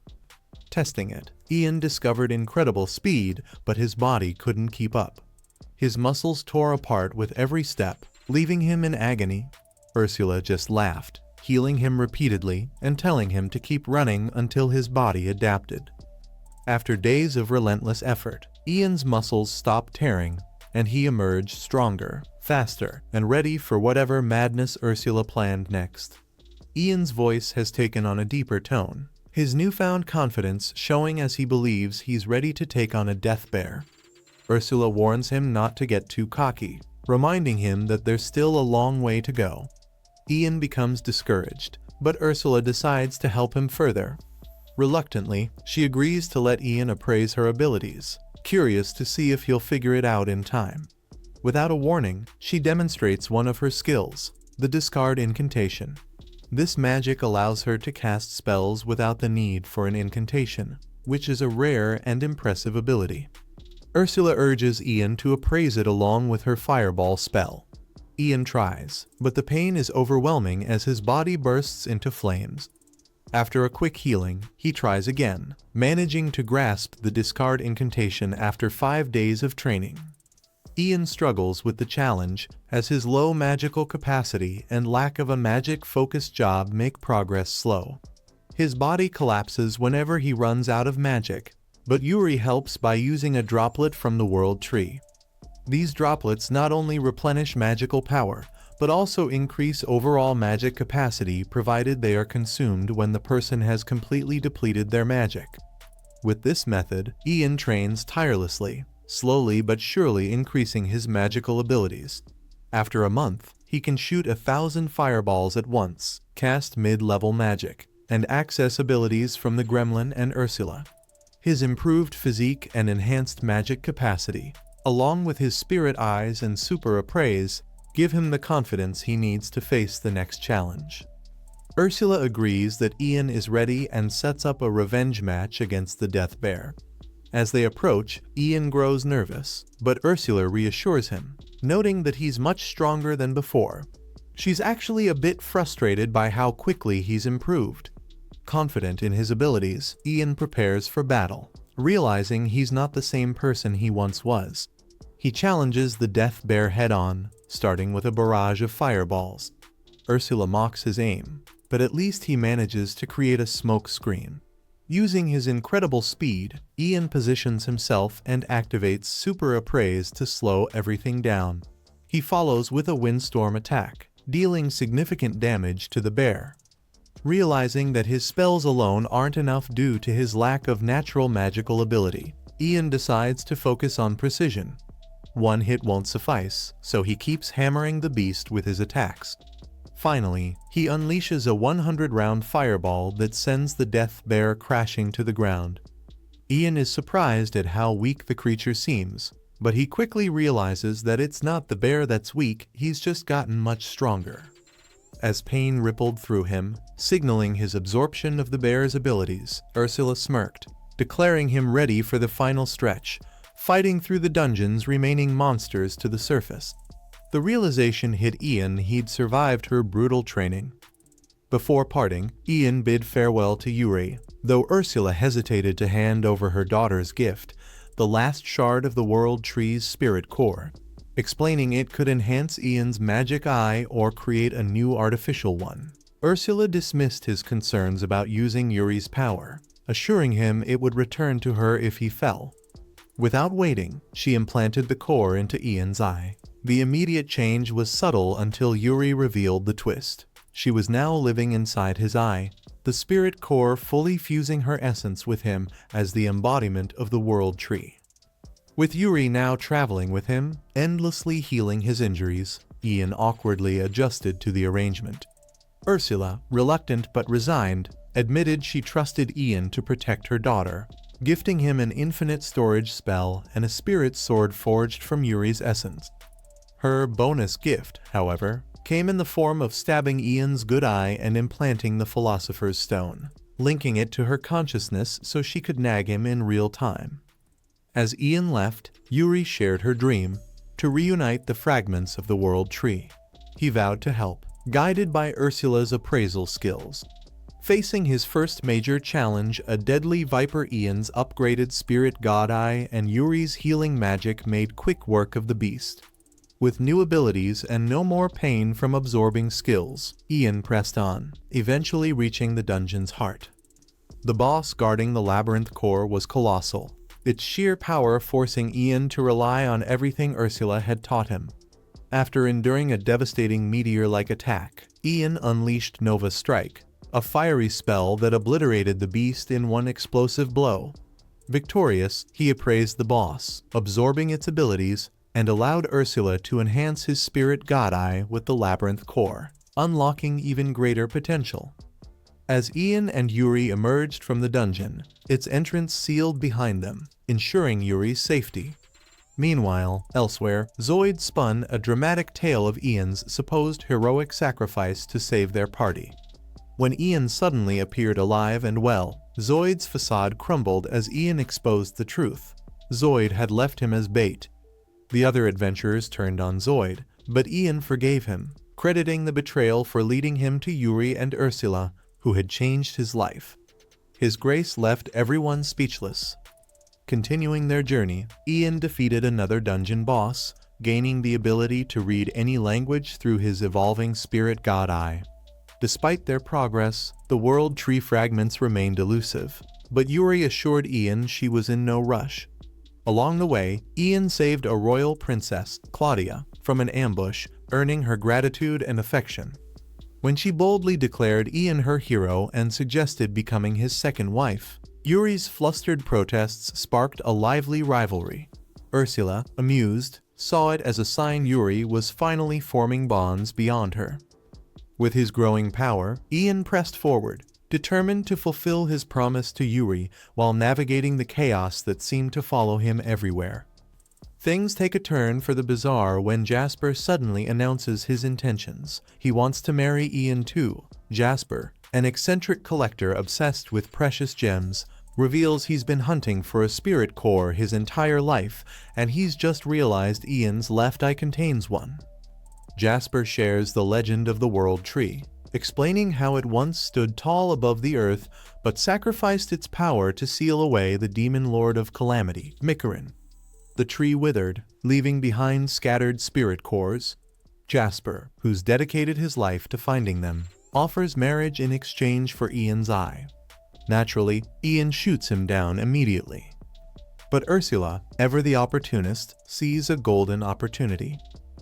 Testing it, Ian discovered incredible speed, but his body couldn't keep up. His muscles tore apart with every step, leaving him in agony. Ursula just laughed, healing him repeatedly and telling him to keep running until his body adapted. After days of relentless effort, Ian's muscles stopped tearing, and he emerged stronger, faster, and ready for whatever madness Ursula planned next. Ian's voice has taken on a deeper tone, his newfound confidence showing as he believes he's ready to take on a death bear. Ursula warns him not to get too cocky, reminding him that there's still a long way to go. Ian becomes discouraged, but Ursula decides to help him further. Reluctantly, she agrees to let Ian appraise her abilities, curious to see if he'll figure it out in time. Without a warning, she demonstrates one of her skills, the discard incantation. This magic allows her to cast spells without the need for an incantation, which is a rare and impressive ability. Ursula urges Ian to appraise it along with her fireball spell. Ian tries, but the pain is overwhelming as his body bursts into flames. After a quick healing, he tries again, managing to grasp the discard incantation after 5 days of training. Ian struggles with the challenge, as his low magical capacity and lack of a magic-focused job make progress slow. His body collapses whenever he runs out of magic, but Yuri helps by using a droplet from the world tree. These droplets not only replenish magical power, but also increase overall magic capacity provided they are consumed when the person has completely depleted their magic. With this method, Ian trains tirelessly, slowly but surely increasing his magical abilities. After a month, he can shoot 1,000 fireballs at once, cast mid-level magic, and access abilities from the Gremlin and Ursula. His improved physique and enhanced magic capacity, along with his spirit eyes and super appraise, give him the confidence he needs to face the next challenge. Ursula agrees that Ian is ready and sets up a revenge match against the Death Bear. As they approach, Ian grows nervous, but Ursula reassures him, noting that he's much stronger than before. She's actually a bit frustrated by how quickly he's improved. Confident in his abilities, Ian prepares for battle, realizing he's not the same person he once was. He challenges the Death Bear head-on, starting with a barrage of fireballs. Ursula mocks his aim, but at least he manages to create a smoke screen. Using his incredible speed, Ian positions himself and activates Super Appraise to slow everything down. He follows with a windstorm attack, dealing significant damage to the bear. Realizing that his spells alone aren't enough due to his lack of natural magical ability, Ian decides to focus on precision. One hit won't suffice, so he keeps hammering the beast with his attacks. Finally, he unleashes a 100-round fireball that sends the death bear crashing to the ground. Ian is surprised at how weak the creature seems, but he quickly realizes that it's not the bear that's weak, he's just gotten much stronger. As pain rippled through him, signaling his absorption of the bear's abilities, Ursula smirked, declaring him ready for the final stretch, fighting through the dungeon's remaining monsters to the surface. The realization hit Ian he'd survived her brutal training. Before parting, Ian bid farewell to Yuri, though Ursula hesitated to hand over her daughter's gift, the last shard of the World Tree's spirit core, explaining it could enhance Ian's magic eye or create a new artificial one. Ursula dismissed his concerns about using Yuri's power, assuring him it would return to her if he fell. Without waiting, she implanted the core into Ian's eye. The immediate change was subtle until Yuri revealed the twist. She was now living inside his eye, the spirit core fully fusing her essence with him as the embodiment of the World Tree. With Yuri now traveling with him, endlessly healing his injuries, Ian awkwardly adjusted to the arrangement. Ursula, reluctant but resigned, admitted she trusted Ian to protect her daughter, gifting him an infinite storage spell and a spirit sword forged from Yuri's essence. Her bonus gift, however, came in the form of stabbing Ian's good eye and implanting the Philosopher's Stone, linking it to her consciousness so she could nag him in real time. As Ian left, Yuri shared her dream, to reunite the fragments of the World Tree. He vowed to help, guided by Ursula's appraisal skills. Facing his first major challenge, a deadly viper, Ian's upgraded spirit god eye and Yuri's healing magic made quick work of the beast. With new abilities and no more pain from absorbing skills, Ian pressed on, eventually reaching the dungeon's heart. The boss guarding the labyrinth core was colossal, its sheer power forcing Ian to rely on everything Ursula had taught him. After enduring a devastating meteor-like attack, Ian unleashed Nova Strike, a fiery spell that obliterated the beast in one explosive blow. Victorious, he appraised the boss, absorbing its abilities, and allowed Ursula to enhance his spirit god eye with the labyrinth core, unlocking even greater potential. As Ian and Yuri emerged from the dungeon, its entrance sealed behind them, ensuring Yuri's safety. Meanwhile, elsewhere, Zoid spun a dramatic tale of Ian's supposed heroic sacrifice to save their party. When Ian suddenly appeared alive and well, Zoid's facade crumbled as Ian exposed the truth. Zoid had left him as bait. The other adventurers turned on Zoid, but Ian forgave him, crediting the betrayal for leading him to Yuri and Ursula, who had changed his life. His grace left everyone speechless. Continuing their journey, Ian defeated another dungeon boss, gaining the ability to read any language through his evolving spirit god eye. Despite their progress, the World Tree fragments remained elusive, but Yuri assured Ian she was in no rush. Along the way, Ian saved a royal princess, Claudia, from an ambush, earning her gratitude and affection. When she boldly declared Ian her hero and suggested becoming his second wife, Yuri's flustered protests sparked a lively rivalry. Ursula, amused, saw it as a sign Yuri was finally forming bonds beyond her. With his growing power, Ian pressed forward, determined to fulfill his promise to Yuri while navigating the chaos that seemed to follow him everywhere. Things take a turn for the bizarre when Jasper suddenly announces his intentions. He wants to marry Ian too. Jasper, an eccentric collector obsessed with precious gems, reveals he's been hunting for a spirit core his entire life, and he's just realized Ian's left eye contains one. Jasper shares the legend of the World Tree, explaining how it once stood tall above the earth but sacrificed its power to seal away the demon lord of calamity, Mikarin. The tree withered, leaving behind scattered spirit cores. Jasper, who's dedicated his life to finding them, offers marriage in exchange for Ian's eye. Naturally, Ian shoots him down immediately. But Ursula, ever the opportunist, sees a golden opportunity.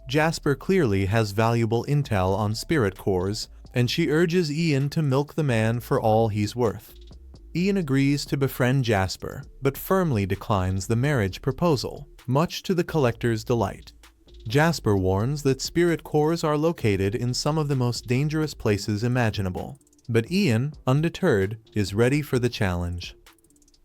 Jasper clearly has valuable intel on spirit cores, and she urges Ian to milk the man for all he's worth. Ian agrees to befriend Jasper, but firmly declines the marriage proposal, much to the collector's delight. Jasper warns that spirit cores are located in some of the most dangerous places imaginable. But Ian, undeterred, is ready for the challenge.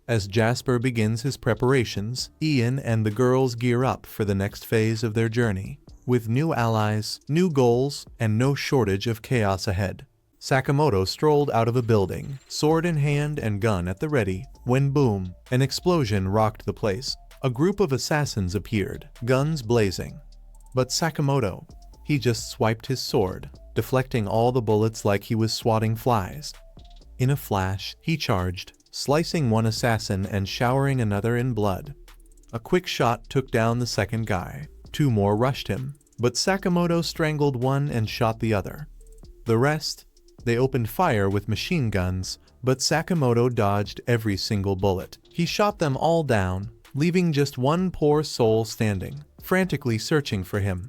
As Jasper begins his preparations, Ian and the girls gear up for the next phase of their journey. With new allies, new goals, and no shortage of chaos ahead. Sakamoto strolled out of a building, sword in hand and gun at the ready, when boom, an explosion rocked the place. A group of assassins appeared, guns blazing. But Sakamoto, he just swiped his sword, deflecting all the bullets like he was swatting flies. In a flash, he charged, slicing one assassin and showering another in blood. A quick shot took down the second guy. 2 more rushed him, but Sakamoto strangled one and shot the other. The rest, they opened fire with machine guns, but Sakamoto dodged every single bullet. He shot them all down, leaving just one poor soul standing, frantically searching for him.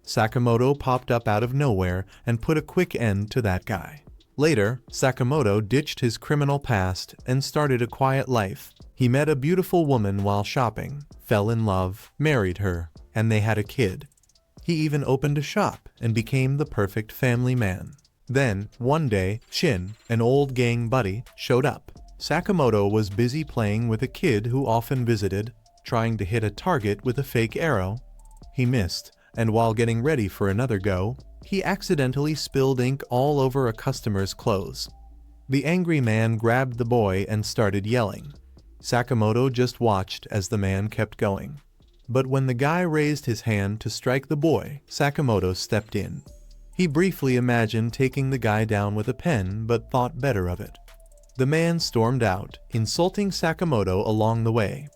Sakamoto popped up out of nowhere and put a quick end to that guy. Later, Sakamoto ditched his criminal past and started a quiet life. He met a beautiful woman while shopping, fell in love, married her, and they had a kid. He even opened a shop and became the perfect family man. Then, one day, Shin, an old gang buddy, showed up. Sakamoto was busy playing with a kid who often visited, trying to hit a target with a fake arrow. He missed, and while getting ready for another go, he accidentally spilled ink all over a customer's clothes. The angry man grabbed the boy and started yelling. Sakamoto just watched as the man kept going. But when the guy raised his hand to strike the boy, Sakamoto stepped in. He briefly imagined taking the guy down with a pen but thought better of it. The man stormed out, insulting Sakamoto along the way.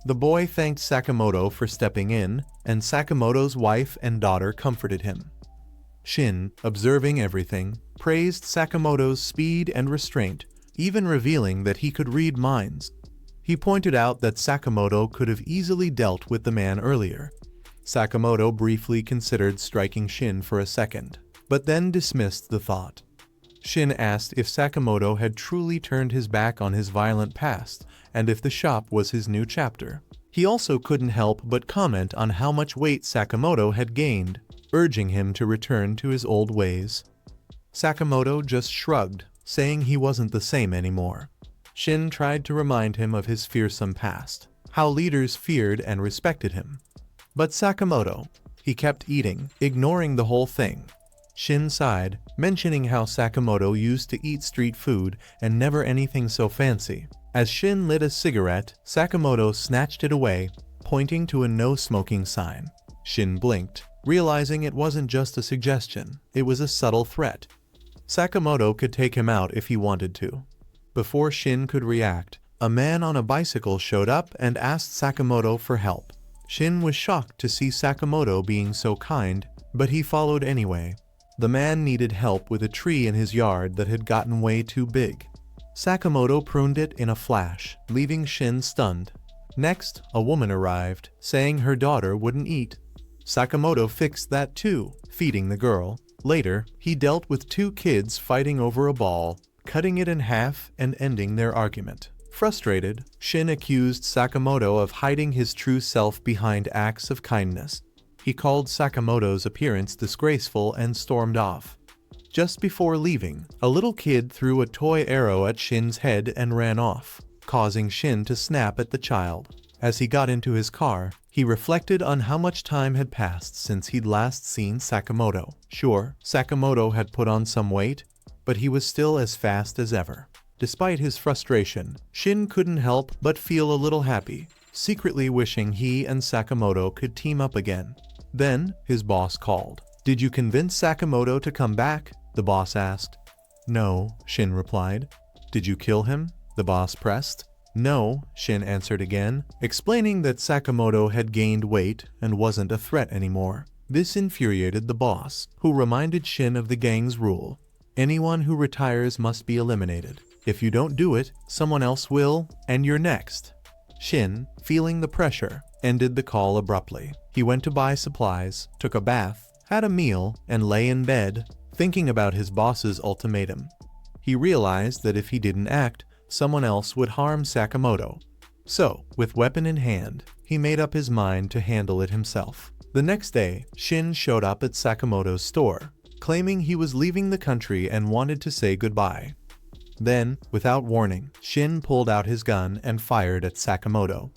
The boy thanked Sakamoto for stepping in, and Sakamoto's wife and daughter comforted him. Shin, observing everything, praised Sakamoto's speed and restraint, even revealing that he could read minds. He pointed out that Sakamoto could have easily dealt with the man earlier. Sakamoto briefly considered striking Shin for a second, but then dismissed the thought. Shin asked if Sakamoto had truly turned his back on his violent past, and if the shop was his new chapter. He also couldn't help but comment on how much weight Sakamoto had gained, urging him to return to his old ways. Sakamoto just shrugged, saying he wasn't the same anymore. Shin tried to remind him of his fearsome past, how leaders feared and respected him. But Sakamoto, he kept eating, ignoring the whole thing. Shin sighed, mentioning how Sakamoto used to eat street food and never anything so fancy. As Shin lit a cigarette, Sakamoto snatched it away, pointing to a no-smoking sign. Shin blinked, realizing it wasn't just a suggestion, it was a subtle threat. Sakamoto could take him out if he wanted to. Before Shin could react, a man on a bicycle showed up and asked Sakamoto for help. Shin was shocked to see Sakamoto being so kind, but he followed anyway. The man needed help with a tree in his yard that had gotten way too big. Sakamoto pruned it in a flash, leaving Shin stunned. Next, a woman arrived, saying her daughter wouldn't eat. Sakamoto fixed that too, feeding the girl. Later, he dealt with 2 kids fighting over a ball, cutting it in half and ending their argument. Frustrated, Shin accused Sakamoto of hiding his true self behind acts of kindness. He called Sakamoto's appearance disgraceful and stormed off. Just before leaving, a little kid threw a toy arrow at Shin's head and ran off, causing Shin to snap at the child. As he got into his car, he reflected on how much time had passed since he'd last seen Sakamoto. Sure, Sakamoto had put on some weight, but he was still as fast as ever. Despite his frustration, Shin couldn't help but feel a little happy, secretly wishing he and Sakamoto could team up again. Then, his boss called. "Did you convince Sakamoto to come back?" the boss asked. "No," Shin replied. "Did you kill him?" the boss pressed. "No," Shin answered again, explaining that Sakamoto had gained weight and wasn't a threat anymore. This infuriated the boss, who reminded Shin of the gang's rule. Anyone who retires must be eliminated. If you don't do it, someone else will, and you're next. Shin, feeling the pressure, ended the call abruptly. He went to buy supplies, took a bath, had a meal, and lay in bed, thinking about his boss's ultimatum. He realized that if he didn't act, someone else would harm Sakamoto. So, with weapon in hand, he made up his mind to handle it himself. The next day, Shin showed up at Sakamoto's store, claiming he was leaving the country and wanted to say goodbye. Then, without warning, Shin pulled out his gun and fired at Sakamoto.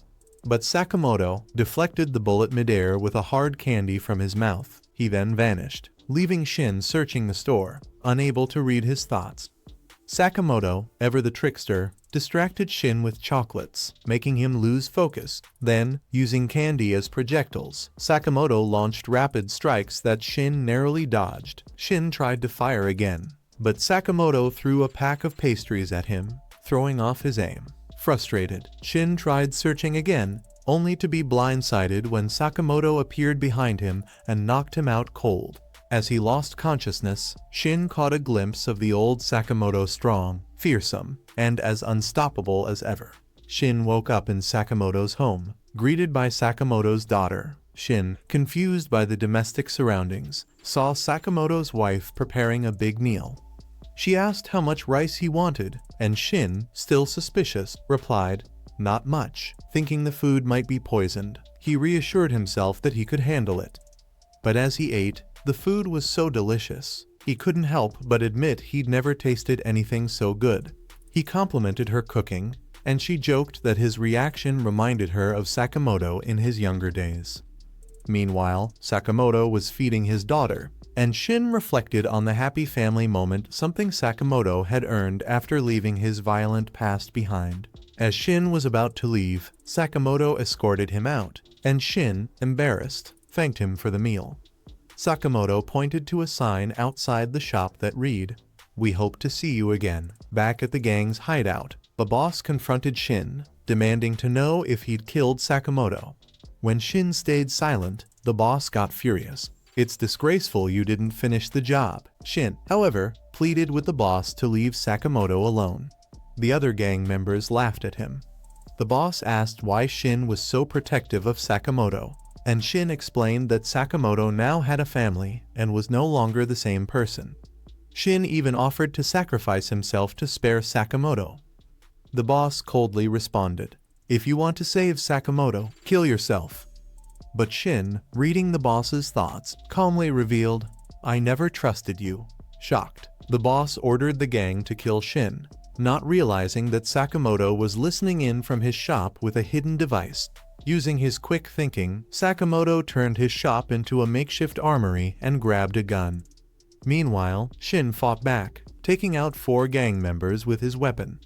But Sakamoto deflected the bullet midair with a hard candy from his mouth. He then vanished, leaving Shin searching the store, unable to read his thoughts. Sakamoto, ever the trickster, distracted Shin with chocolates, making him lose focus. Then, using candy as projectiles, Sakamoto launched rapid strikes that Shin narrowly dodged. Shin tried to fire again, but Sakamoto threw a pack of pastries at him, throwing off his aim. Frustrated, Shin tried searching again, only to be blindsided when Sakamoto appeared behind him and knocked him out cold. As he lost consciousness, Shin caught a glimpse of the old Sakamoto, strong, fearsome, and as unstoppable as ever. Shin woke up in Sakamoto's home, greeted by Sakamoto's daughter. Shin, confused by the domestic surroundings, saw Sakamoto's wife preparing a big meal. She asked how much rice he wanted, and Shin, still suspicious, replied, "Not much," thinking the food might be poisoned. He reassured himself that he could handle it. But as he ate, the food was so delicious, he couldn't help but admit he'd never tasted anything so good. He complimented her cooking, and she joked that his reaction reminded her of Sakamoto in his younger days. Meanwhile, Sakamoto was feeding his daughter, and Shin reflected on the happy family moment, something Sakamoto had earned after leaving his violent past behind. As Shin was about to leave, Sakamoto escorted him out, and Shin, embarrassed, thanked him for the meal. Sakamoto pointed to a sign outside the shop that read, "We hope to see you again." Back at the gang's hideout, the boss confronted Shin, demanding to know if he'd killed Sakamoto. When Shin stayed silent, the boss got furious. "It's disgraceful you didn't finish the job." Shin, however, pleaded with the boss to leave Sakamoto alone. The other gang members laughed at him. The boss asked why Shin was so protective of Sakamoto, and Shin explained that Sakamoto now had a family and was no longer the same person. Shin even offered to sacrifice himself to spare Sakamoto. The boss coldly responded, "If you want to save Sakamoto, kill yourself." But Shin, reading the boss's thoughts, calmly revealed, "I never trusted you." Shocked, the boss ordered the gang to kill Shin, not realizing that Sakamoto was listening in from his shop with a hidden device. Using his quick thinking, Sakamoto turned his shop into a makeshift armory and grabbed a gun. Meanwhile, Shin fought back, taking out 4 gang members with his weapon.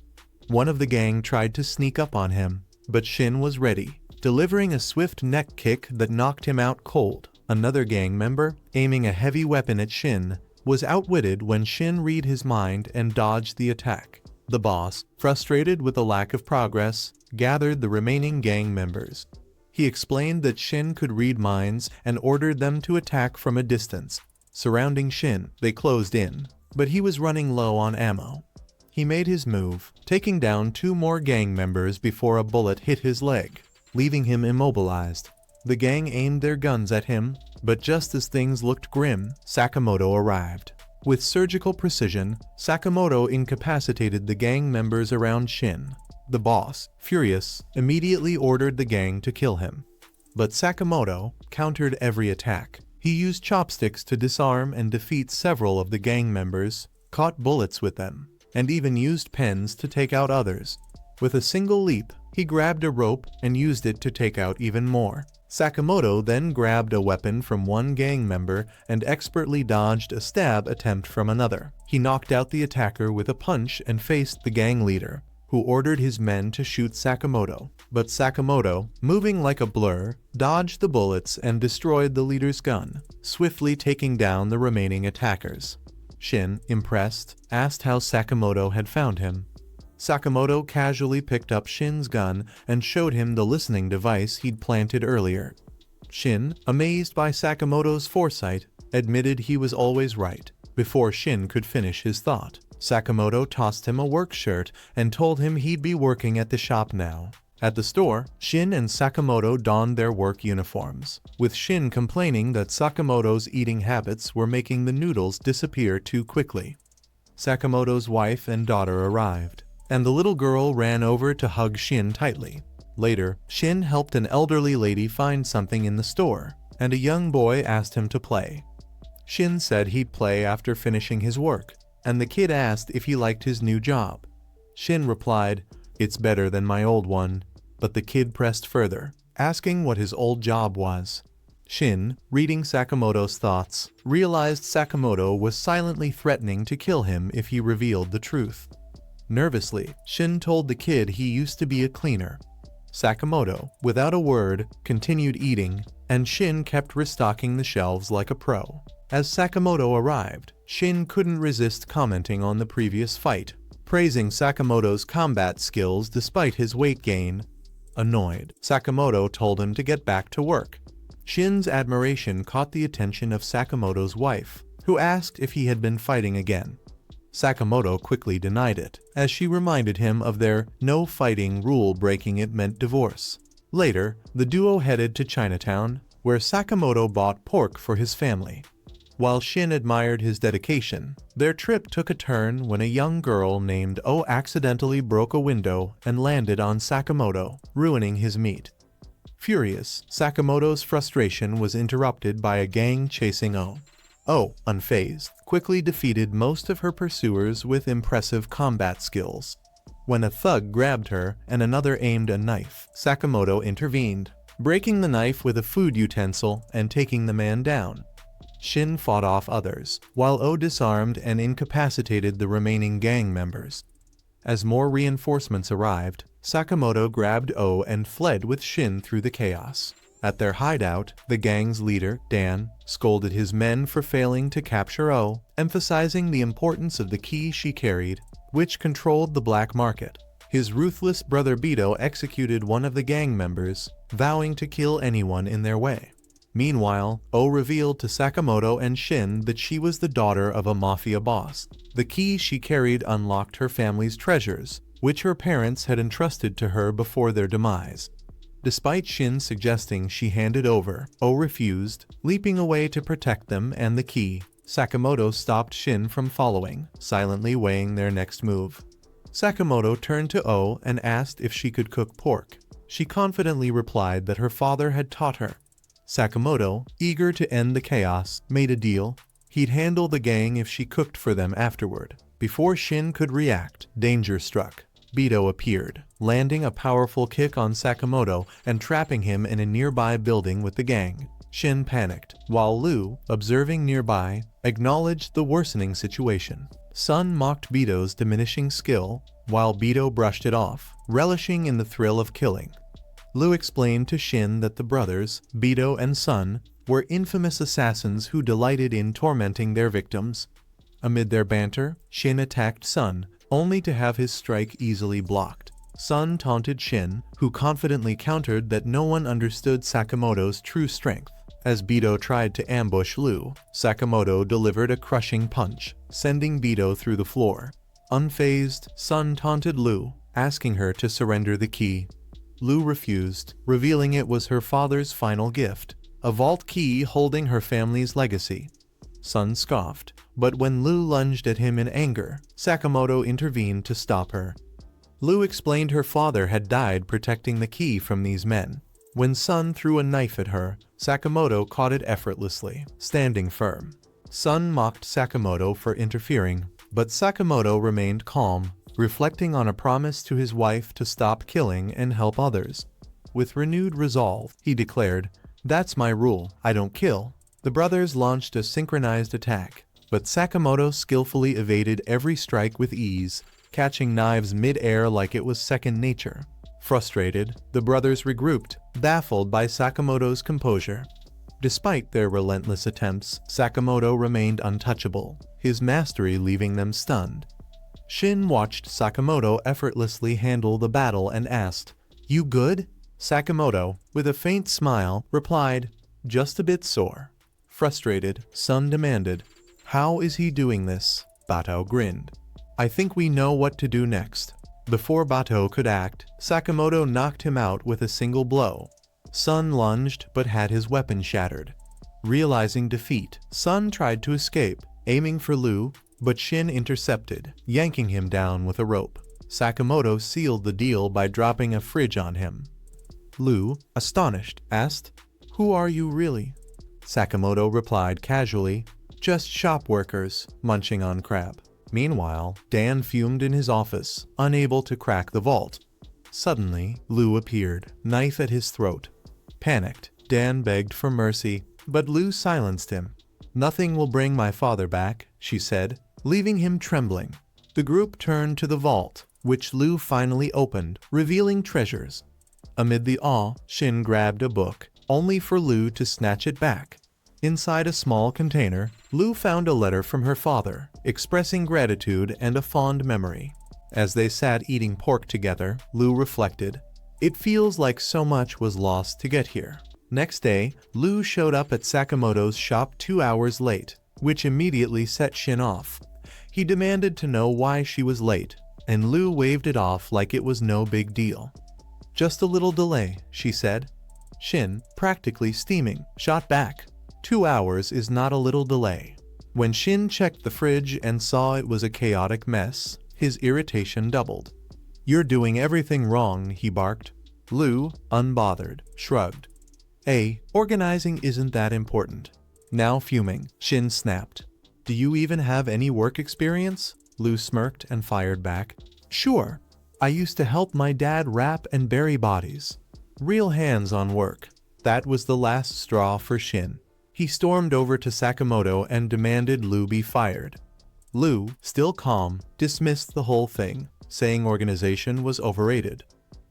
One of the gang tried to sneak up on him, but Shin was ready, delivering a swift neck kick that knocked him out cold. Another gang member, aiming a heavy weapon at Shin, was outwitted when Shin read his mind and dodged the attack. The boss, frustrated with the lack of progress, gathered the remaining gang members. He explained that Shin could read minds and ordered them to attack from a distance. Surrounding Shin, they closed in, but he was running low on ammo. He made his move, taking down 2 more gang members before a bullet hit his leg, leaving him immobilized. The gang aimed their guns at him, but just as things looked grim, Sakamoto arrived. With surgical precision, Sakamoto incapacitated the gang members around Shin. The boss, furious, immediately ordered the gang to kill him. But Sakamoto countered every attack. He used chopsticks to disarm and defeat several of the gang members, caught bullets with them, and even used pens to take out others. With a single leap, he grabbed a rope and used it to take out even more. Sakamoto then grabbed a weapon from one gang member and expertly dodged a stab attempt from another. He knocked out the attacker with a punch and faced the gang leader, who ordered his men to shoot Sakamoto. But Sakamoto, moving like a blur, dodged the bullets and destroyed the leader's gun, swiftly taking down the remaining attackers. Shin, impressed, asked how Sakamoto had found him. Sakamoto casually picked up Shin's gun and showed him the listening device he'd planted earlier. Shin, amazed by Sakamoto's foresight, admitted he was always right. Before Shin could finish his thought, Sakamoto tossed him a work shirt and told him he'd be working at the shop now. At the store, Shin and Sakamoto donned their work uniforms, with Shin complaining that Sakamoto's eating habits were making the noodles disappear too quickly. Sakamoto's wife and daughter arrived, and the little girl ran over to hug Shin tightly. Later, Shin helped an elderly lady find something in the store, and a young boy asked him to play. Shin said he'd play after finishing his work, and the kid asked if he liked his new job. Shin replied, "It's better than my old one," but the kid pressed further, asking what his old job was. Shin, reading Sakamoto's thoughts, realized Sakamoto was silently threatening to kill him if he revealed the truth. Nervously, Shin told the kid he used to be a cleaner. Sakamoto, without a word, continued eating, and Shin kept restocking the shelves like a pro. As Sakamoto arrived, Shin couldn't resist commenting on the previous fight, praising Sakamoto's combat skills despite his weight gain. Annoyed, Sakamoto told him to get back to work. Shin's admiration caught the attention of Sakamoto's wife, who asked if he had been fighting again. Sakamoto quickly denied it, as she reminded him of their no fighting rule breaking it meant divorce. Later, the duo headed to Chinatown, where Sakamoto bought pork for his family. While Shin admired his dedication, their trip took a turn when a young girl named Oh accidentally broke a window and landed on Sakamoto, ruining his meat. Furious, Sakamoto's frustration was interrupted by a gang chasing Oh. Oh, unfazed, quickly defeated most of her pursuers with impressive combat skills. When a thug grabbed her and another aimed a knife, Sakamoto intervened, breaking the knife with a food utensil and taking the man down. Shin fought off others, while Oh disarmed and incapacitated the remaining gang members. As more reinforcements arrived, Sakamoto grabbed Oh and fled with Shin through the chaos. At their hideout, the gang's leader, Dan, scolded his men for failing to capture Oh, emphasizing the importance of the key she carried, which controlled the black market. His ruthless brother Bito executed one of the gang members, vowing to kill anyone in their way. Meanwhile, Oh revealed to Sakamoto and Shin that she was the daughter of a mafia boss. The key she carried unlocked her family's treasures, which her parents had entrusted to her before their demise. Despite Shin suggesting she hand it over, Oh refused, leaping away to protect them and the key. Sakamoto stopped Shin from following, silently weighing their next move. Sakamoto turned to Oh and asked if she could cook pork. She confidently replied that her father had taught her. Sakamoto, eager to end the chaos, made a deal. He'd handle the gang if she cooked for them afterward. Before Shin could react, danger struck. Bito appeared, landing a powerful kick on Sakamoto and trapping him in a nearby building with the gang. Shin panicked, while Lu, observing nearby, acknowledged the worsening situation. Sun mocked Bito's diminishing skill, while Bito brushed it off, relishing in the thrill of killing. Lu explained to Shin that the brothers, Bito and Sun, were infamous assassins who delighted in tormenting their victims. Amid their banter, Shin attacked Sun, only to have his strike easily blocked. Sun taunted Shin, who confidently countered that no one understood Sakamoto's true strength. As Bito tried to ambush Lu, Sakamoto delivered a crushing punch, sending Bito through the floor. Unfazed, Sun taunted Lu, asking her to surrender the key. Lu refused, revealing it was her father's final gift, a vault key holding her family's legacy. Sun scoffed, but when Lu lunged at him in anger, Sakamoto intervened to stop her. Lu explained her father had died protecting the key from these men. When Sun threw a knife at her, Sakamoto caught it effortlessly, standing firm. Sun mocked Sakamoto for interfering, but Sakamoto remained calm, reflecting on a promise to his wife to stop killing and help others. With renewed resolve, he declared, "That's my rule, I don't kill." The brothers launched a synchronized attack, but Sakamoto skillfully evaded every strike with ease, catching knives mid-air like it was second nature. Frustrated, the brothers regrouped, baffled by Sakamoto's composure. Despite their relentless attempts, Sakamoto remained untouchable, his mastery leaving them stunned. Shin watched Sakamoto effortlessly handle the battle and asked, "You good?" Sakamoto, with a faint smile, replied, "Just a bit sore." Frustrated, Sun demanded, "How is he doing this?" Bato grinned. "I think we know what to do next." Before Bato could act, Sakamoto knocked him out with a single blow. Sun lunged but had his weapon shattered. Realizing defeat, Sun tried to escape, aiming for Lu, but Shin intercepted, yanking him down with a rope. Sakamoto sealed the deal by dropping a fridge on him. Lu, astonished, asked, "Who are you really?" Sakamoto replied casually, "Just shop workers, munching on crab." Meanwhile, Dan fumed in his office, unable to crack the vault. Suddenly, Lu appeared, knife at his throat. Panicked, Dan begged for mercy, but Lu silenced him. "Nothing will bring my father back," she said, leaving him trembling. The group turned to the vault, which Lu finally opened, revealing treasures. Amid the awe, Shin grabbed a book, only for Lu to snatch it back. Inside a small container, Lu found a letter from her father, expressing gratitude and a fond memory. As they sat eating pork together, Lu reflected, "It feels like so much was lost to get here." Next day, Lu showed up at Sakamoto's shop 2 hours late, which immediately set Shin off. He demanded to know why she was late, and Lu waved it off like it was no big deal. "Just a little delay," she said. Shin, practically steaming, shot back, "2 hours is not a little delay." When Shin checked the fridge and saw it was a chaotic mess, his irritation doubled. "You're doing everything wrong," he barked. Lu, unbothered, shrugged. Organizing isn't that important." Now fuming, Shin snapped, "Do you even have any work experience?" Lu smirked and fired back, "Sure. I used to help my dad wrap and bury bodies. Real hands-on work." That was the last straw for Shin. He stormed over to Sakamoto and demanded Lu be fired. Lu, still calm, dismissed the whole thing, saying organization was overrated.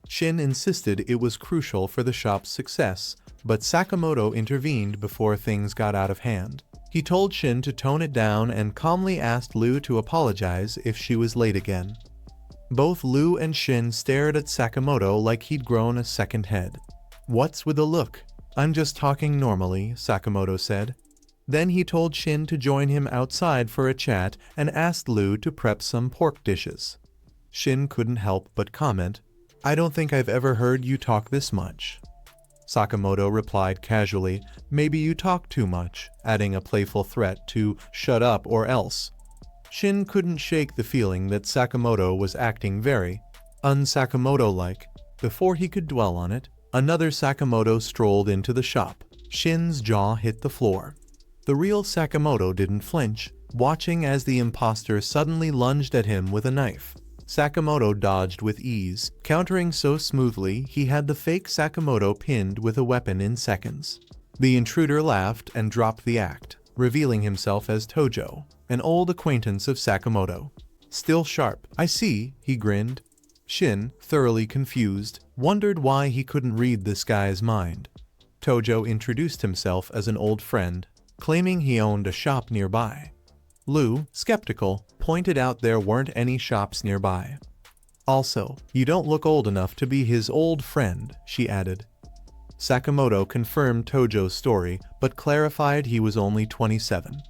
Shin insisted it was crucial for the shop's success, but Sakamoto intervened before things got out of hand. He told Shin to tone it down and calmly asked Lu to apologize if she was late again. Both Lu and Shin stared at Sakamoto like he'd grown a second head. "What's with the look? I'm just talking normally," Sakamoto said. Then he told Shin to join him outside for a chat and asked Lu to prep some pork dishes. Shin couldn't help but comment, "I don't think I've ever heard you talk this much." Sakamoto replied casually, "Maybe you talk too much," adding a playful threat to "shut up or else." Shin couldn't shake the feeling that Sakamoto was acting very un-Sakamoto-like. Before he could dwell on it, another Sakamoto strolled into the shop. Shin's jaw hit the floor. The real Sakamoto didn't flinch, watching as the imposter suddenly lunged at him with a knife. Sakamoto dodged with ease, countering so smoothly he had the fake Sakamoto pinned with a weapon in seconds. The intruder laughed and dropped the act, revealing himself as Tojo, an old acquaintance of Sakamoto. "Still sharp, I see," he grinned. Shin, thoroughly confused, wondered why he couldn't read this guy's mind. Tojo introduced himself as an old friend, claiming he owned a shop nearby. Lu, skeptical, pointed out there weren't any shops nearby. "Also, you don't look old enough to be his old friend," she added. Sakamoto confirmed Tojo's story, but clarified he was only 27.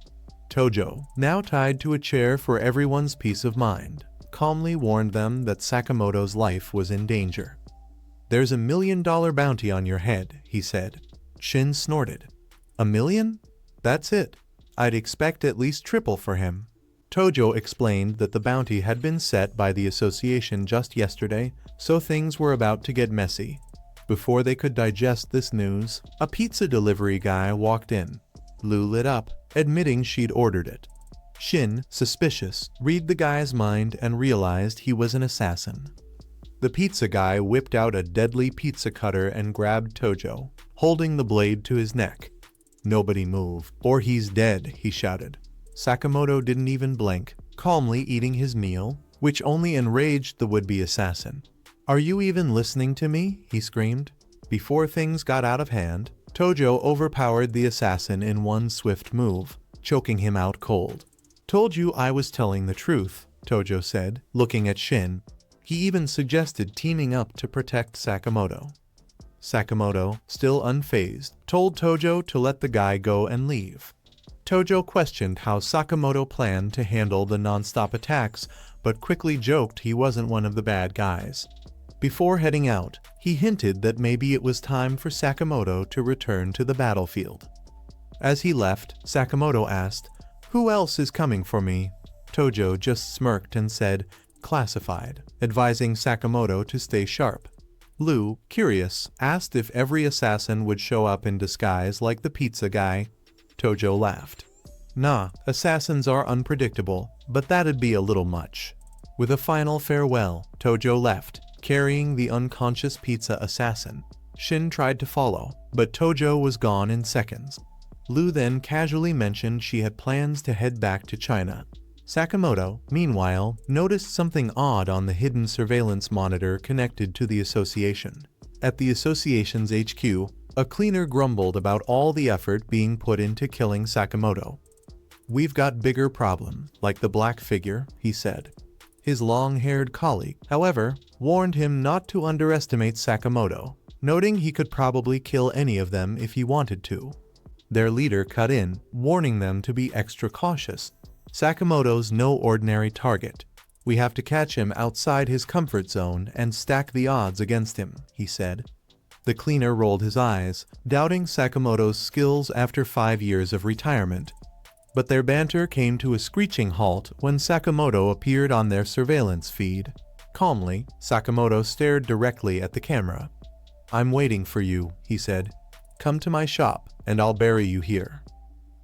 Tojo, now tied to a chair for everyone's peace of mind, calmly warned them that Sakamoto's life was in danger. "There's $1 million bounty on your head," he said. Shin snorted. "$1 million? That's it. I'd expect at least triple for him." Tojo explained that the bounty had been set by the association just yesterday, so things were about to get messy. Before they could digest this news, a pizza delivery guy walked in. Lu lit up, admitting she'd ordered it. Shin, suspicious, read the guy's mind and realized he was an assassin. The pizza guy whipped out a deadly pizza cutter and grabbed Tojo, holding the blade to his neck. "Nobody move, or he's dead," he shouted. Sakamoto didn't even blink, calmly eating his meal, which only enraged the would-be assassin. "Are you even listening to me?" he screamed. Before things got out of hand, Tojo overpowered the assassin in one swift move, choking him out cold. "Told you I was telling the truth," Tojo said, looking at Shin. He even suggested teaming up to protect Sakamoto. Sakamoto, still unfazed, told Tojo to let the guy go and leave. Tojo questioned how Sakamoto planned to handle the non-stop attacks, but quickly joked he wasn't one of the bad guys. Before heading out, he hinted that maybe it was time for Sakamoto to return to the battlefield. As he left, Sakamoto asked, "Who else is coming for me?" Tojo just smirked and said, "Classified," advising Sakamoto to stay sharp. Lu, curious, asked if every assassin would show up in disguise like the pizza guy. Tojo laughed. Nah, assassins are unpredictable, but that'd be a little much. With a final farewell, Tojo left, carrying the unconscious pizza assassin. Shin tried to follow, but Tojo was gone in seconds. Lu then casually mentioned she had plans to head back to China. Sakamoto, meanwhile, noticed something odd on the hidden surveillance monitor connected to the association. At the association's HQ, a cleaner grumbled about all the effort being put into killing Sakamoto. "We've got bigger problems, like the black figure," he said. His long-haired colleague, however, warned him not to underestimate Sakamoto, noting he could probably kill any of them if he wanted to. Their leader cut in, warning them to be extra cautious. "Sakamoto's no ordinary target. We have to catch him outside his comfort zone and stack the odds against him," he said. The cleaner rolled his eyes, doubting Sakamoto's skills after 5 years of retirement. But their banter came to a screeching halt when Sakamoto appeared on their surveillance feed. Calmly, Sakamoto stared directly at the camera. "I'm waiting for you," he said. "Come to my shop, and I'll bury you here."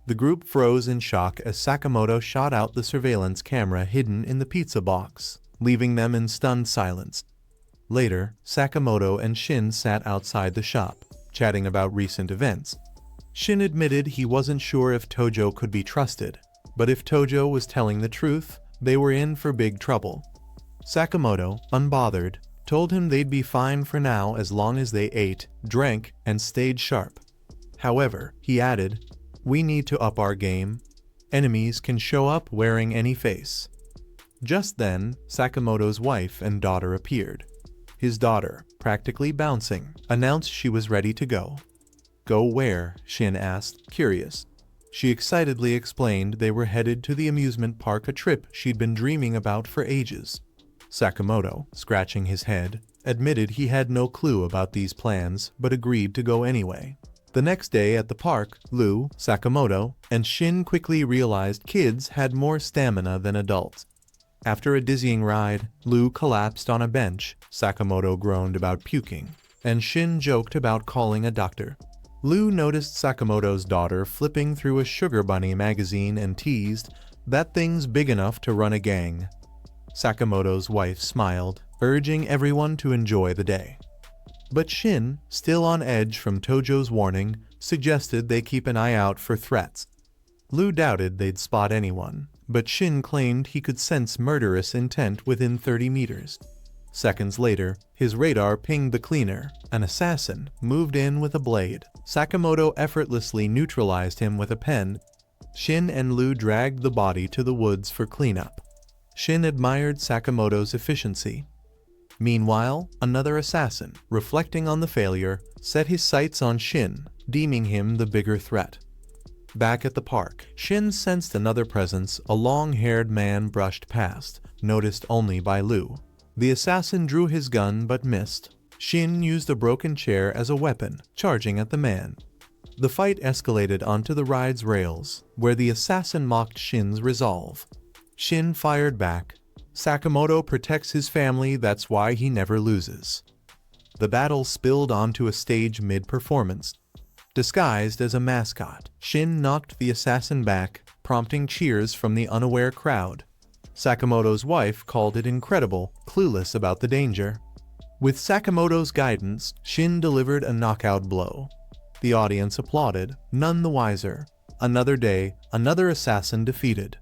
The group froze in shock as Sakamoto shot out the surveillance camera hidden in the pizza box, leaving them in stunned silence. Later, Sakamoto and Shin sat outside the shop, chatting about recent events. Shin admitted he wasn't sure if Tojo could be trusted, but if Tojo was telling the truth, they were in for big trouble. Sakamoto, unbothered, told him they'd be fine for now as long as they ate, drank, and stayed sharp. However, he added, "We need to up our game. Enemies can show up wearing any face." Just then, Sakamoto's wife and daughter appeared. His daughter, practically bouncing, announced she was ready to go. "Go where?" Shin asked, curious. She excitedly explained they were headed to the amusement park, a trip she'd been dreaming about for ages. Sakamoto, scratching his head, admitted he had no clue about these plans but agreed to go anyway. The next day at the park, Lu, Sakamoto, and Shin quickly realized kids had more stamina than adults. After a dizzying ride, Lu collapsed on a bench, Sakamoto groaned about puking, and Shin joked about calling a doctor. Lu noticed Sakamoto's daughter flipping through a Sugar Bunny magazine and teased, "That thing's big enough to run a gang." Sakamoto's wife smiled, urging everyone to enjoy the day. But Shin, still on edge from Tojo's warning, suggested they keep an eye out for threats. Lu doubted they'd spot anyone, but Shin claimed he could sense murderous intent within 30 meters. Seconds later, his radar pinged the cleaner. An assassin moved in with a blade. Sakamoto effortlessly neutralized him with a pen. Shin and Lu dragged the body to the woods for cleanup. Shin admired Sakamoto's efficiency. Meanwhile, another assassin, reflecting on the failure, set his sights on Shin, deeming him the bigger threat. Back at the park, Shin sensed another presence. A long-haired man brushed past, noticed only by Lu. The assassin drew his gun but missed. Shin used a broken chair as a weapon, charging at the man. The fight escalated onto the ride's rails, where the assassin mocked Shin's resolve. Shin fired back. Sakamoto protects his family, that's why he never loses. The battle spilled onto a stage mid-performance. Disguised as a mascot, Shin knocked the assassin back, prompting cheers from the unaware crowd. Sakamoto's wife called it incredible, clueless about the danger. With Sakamoto's guidance, Shin delivered a knockout blow. The audience applauded, none the wiser. Another day, another assassin defeated.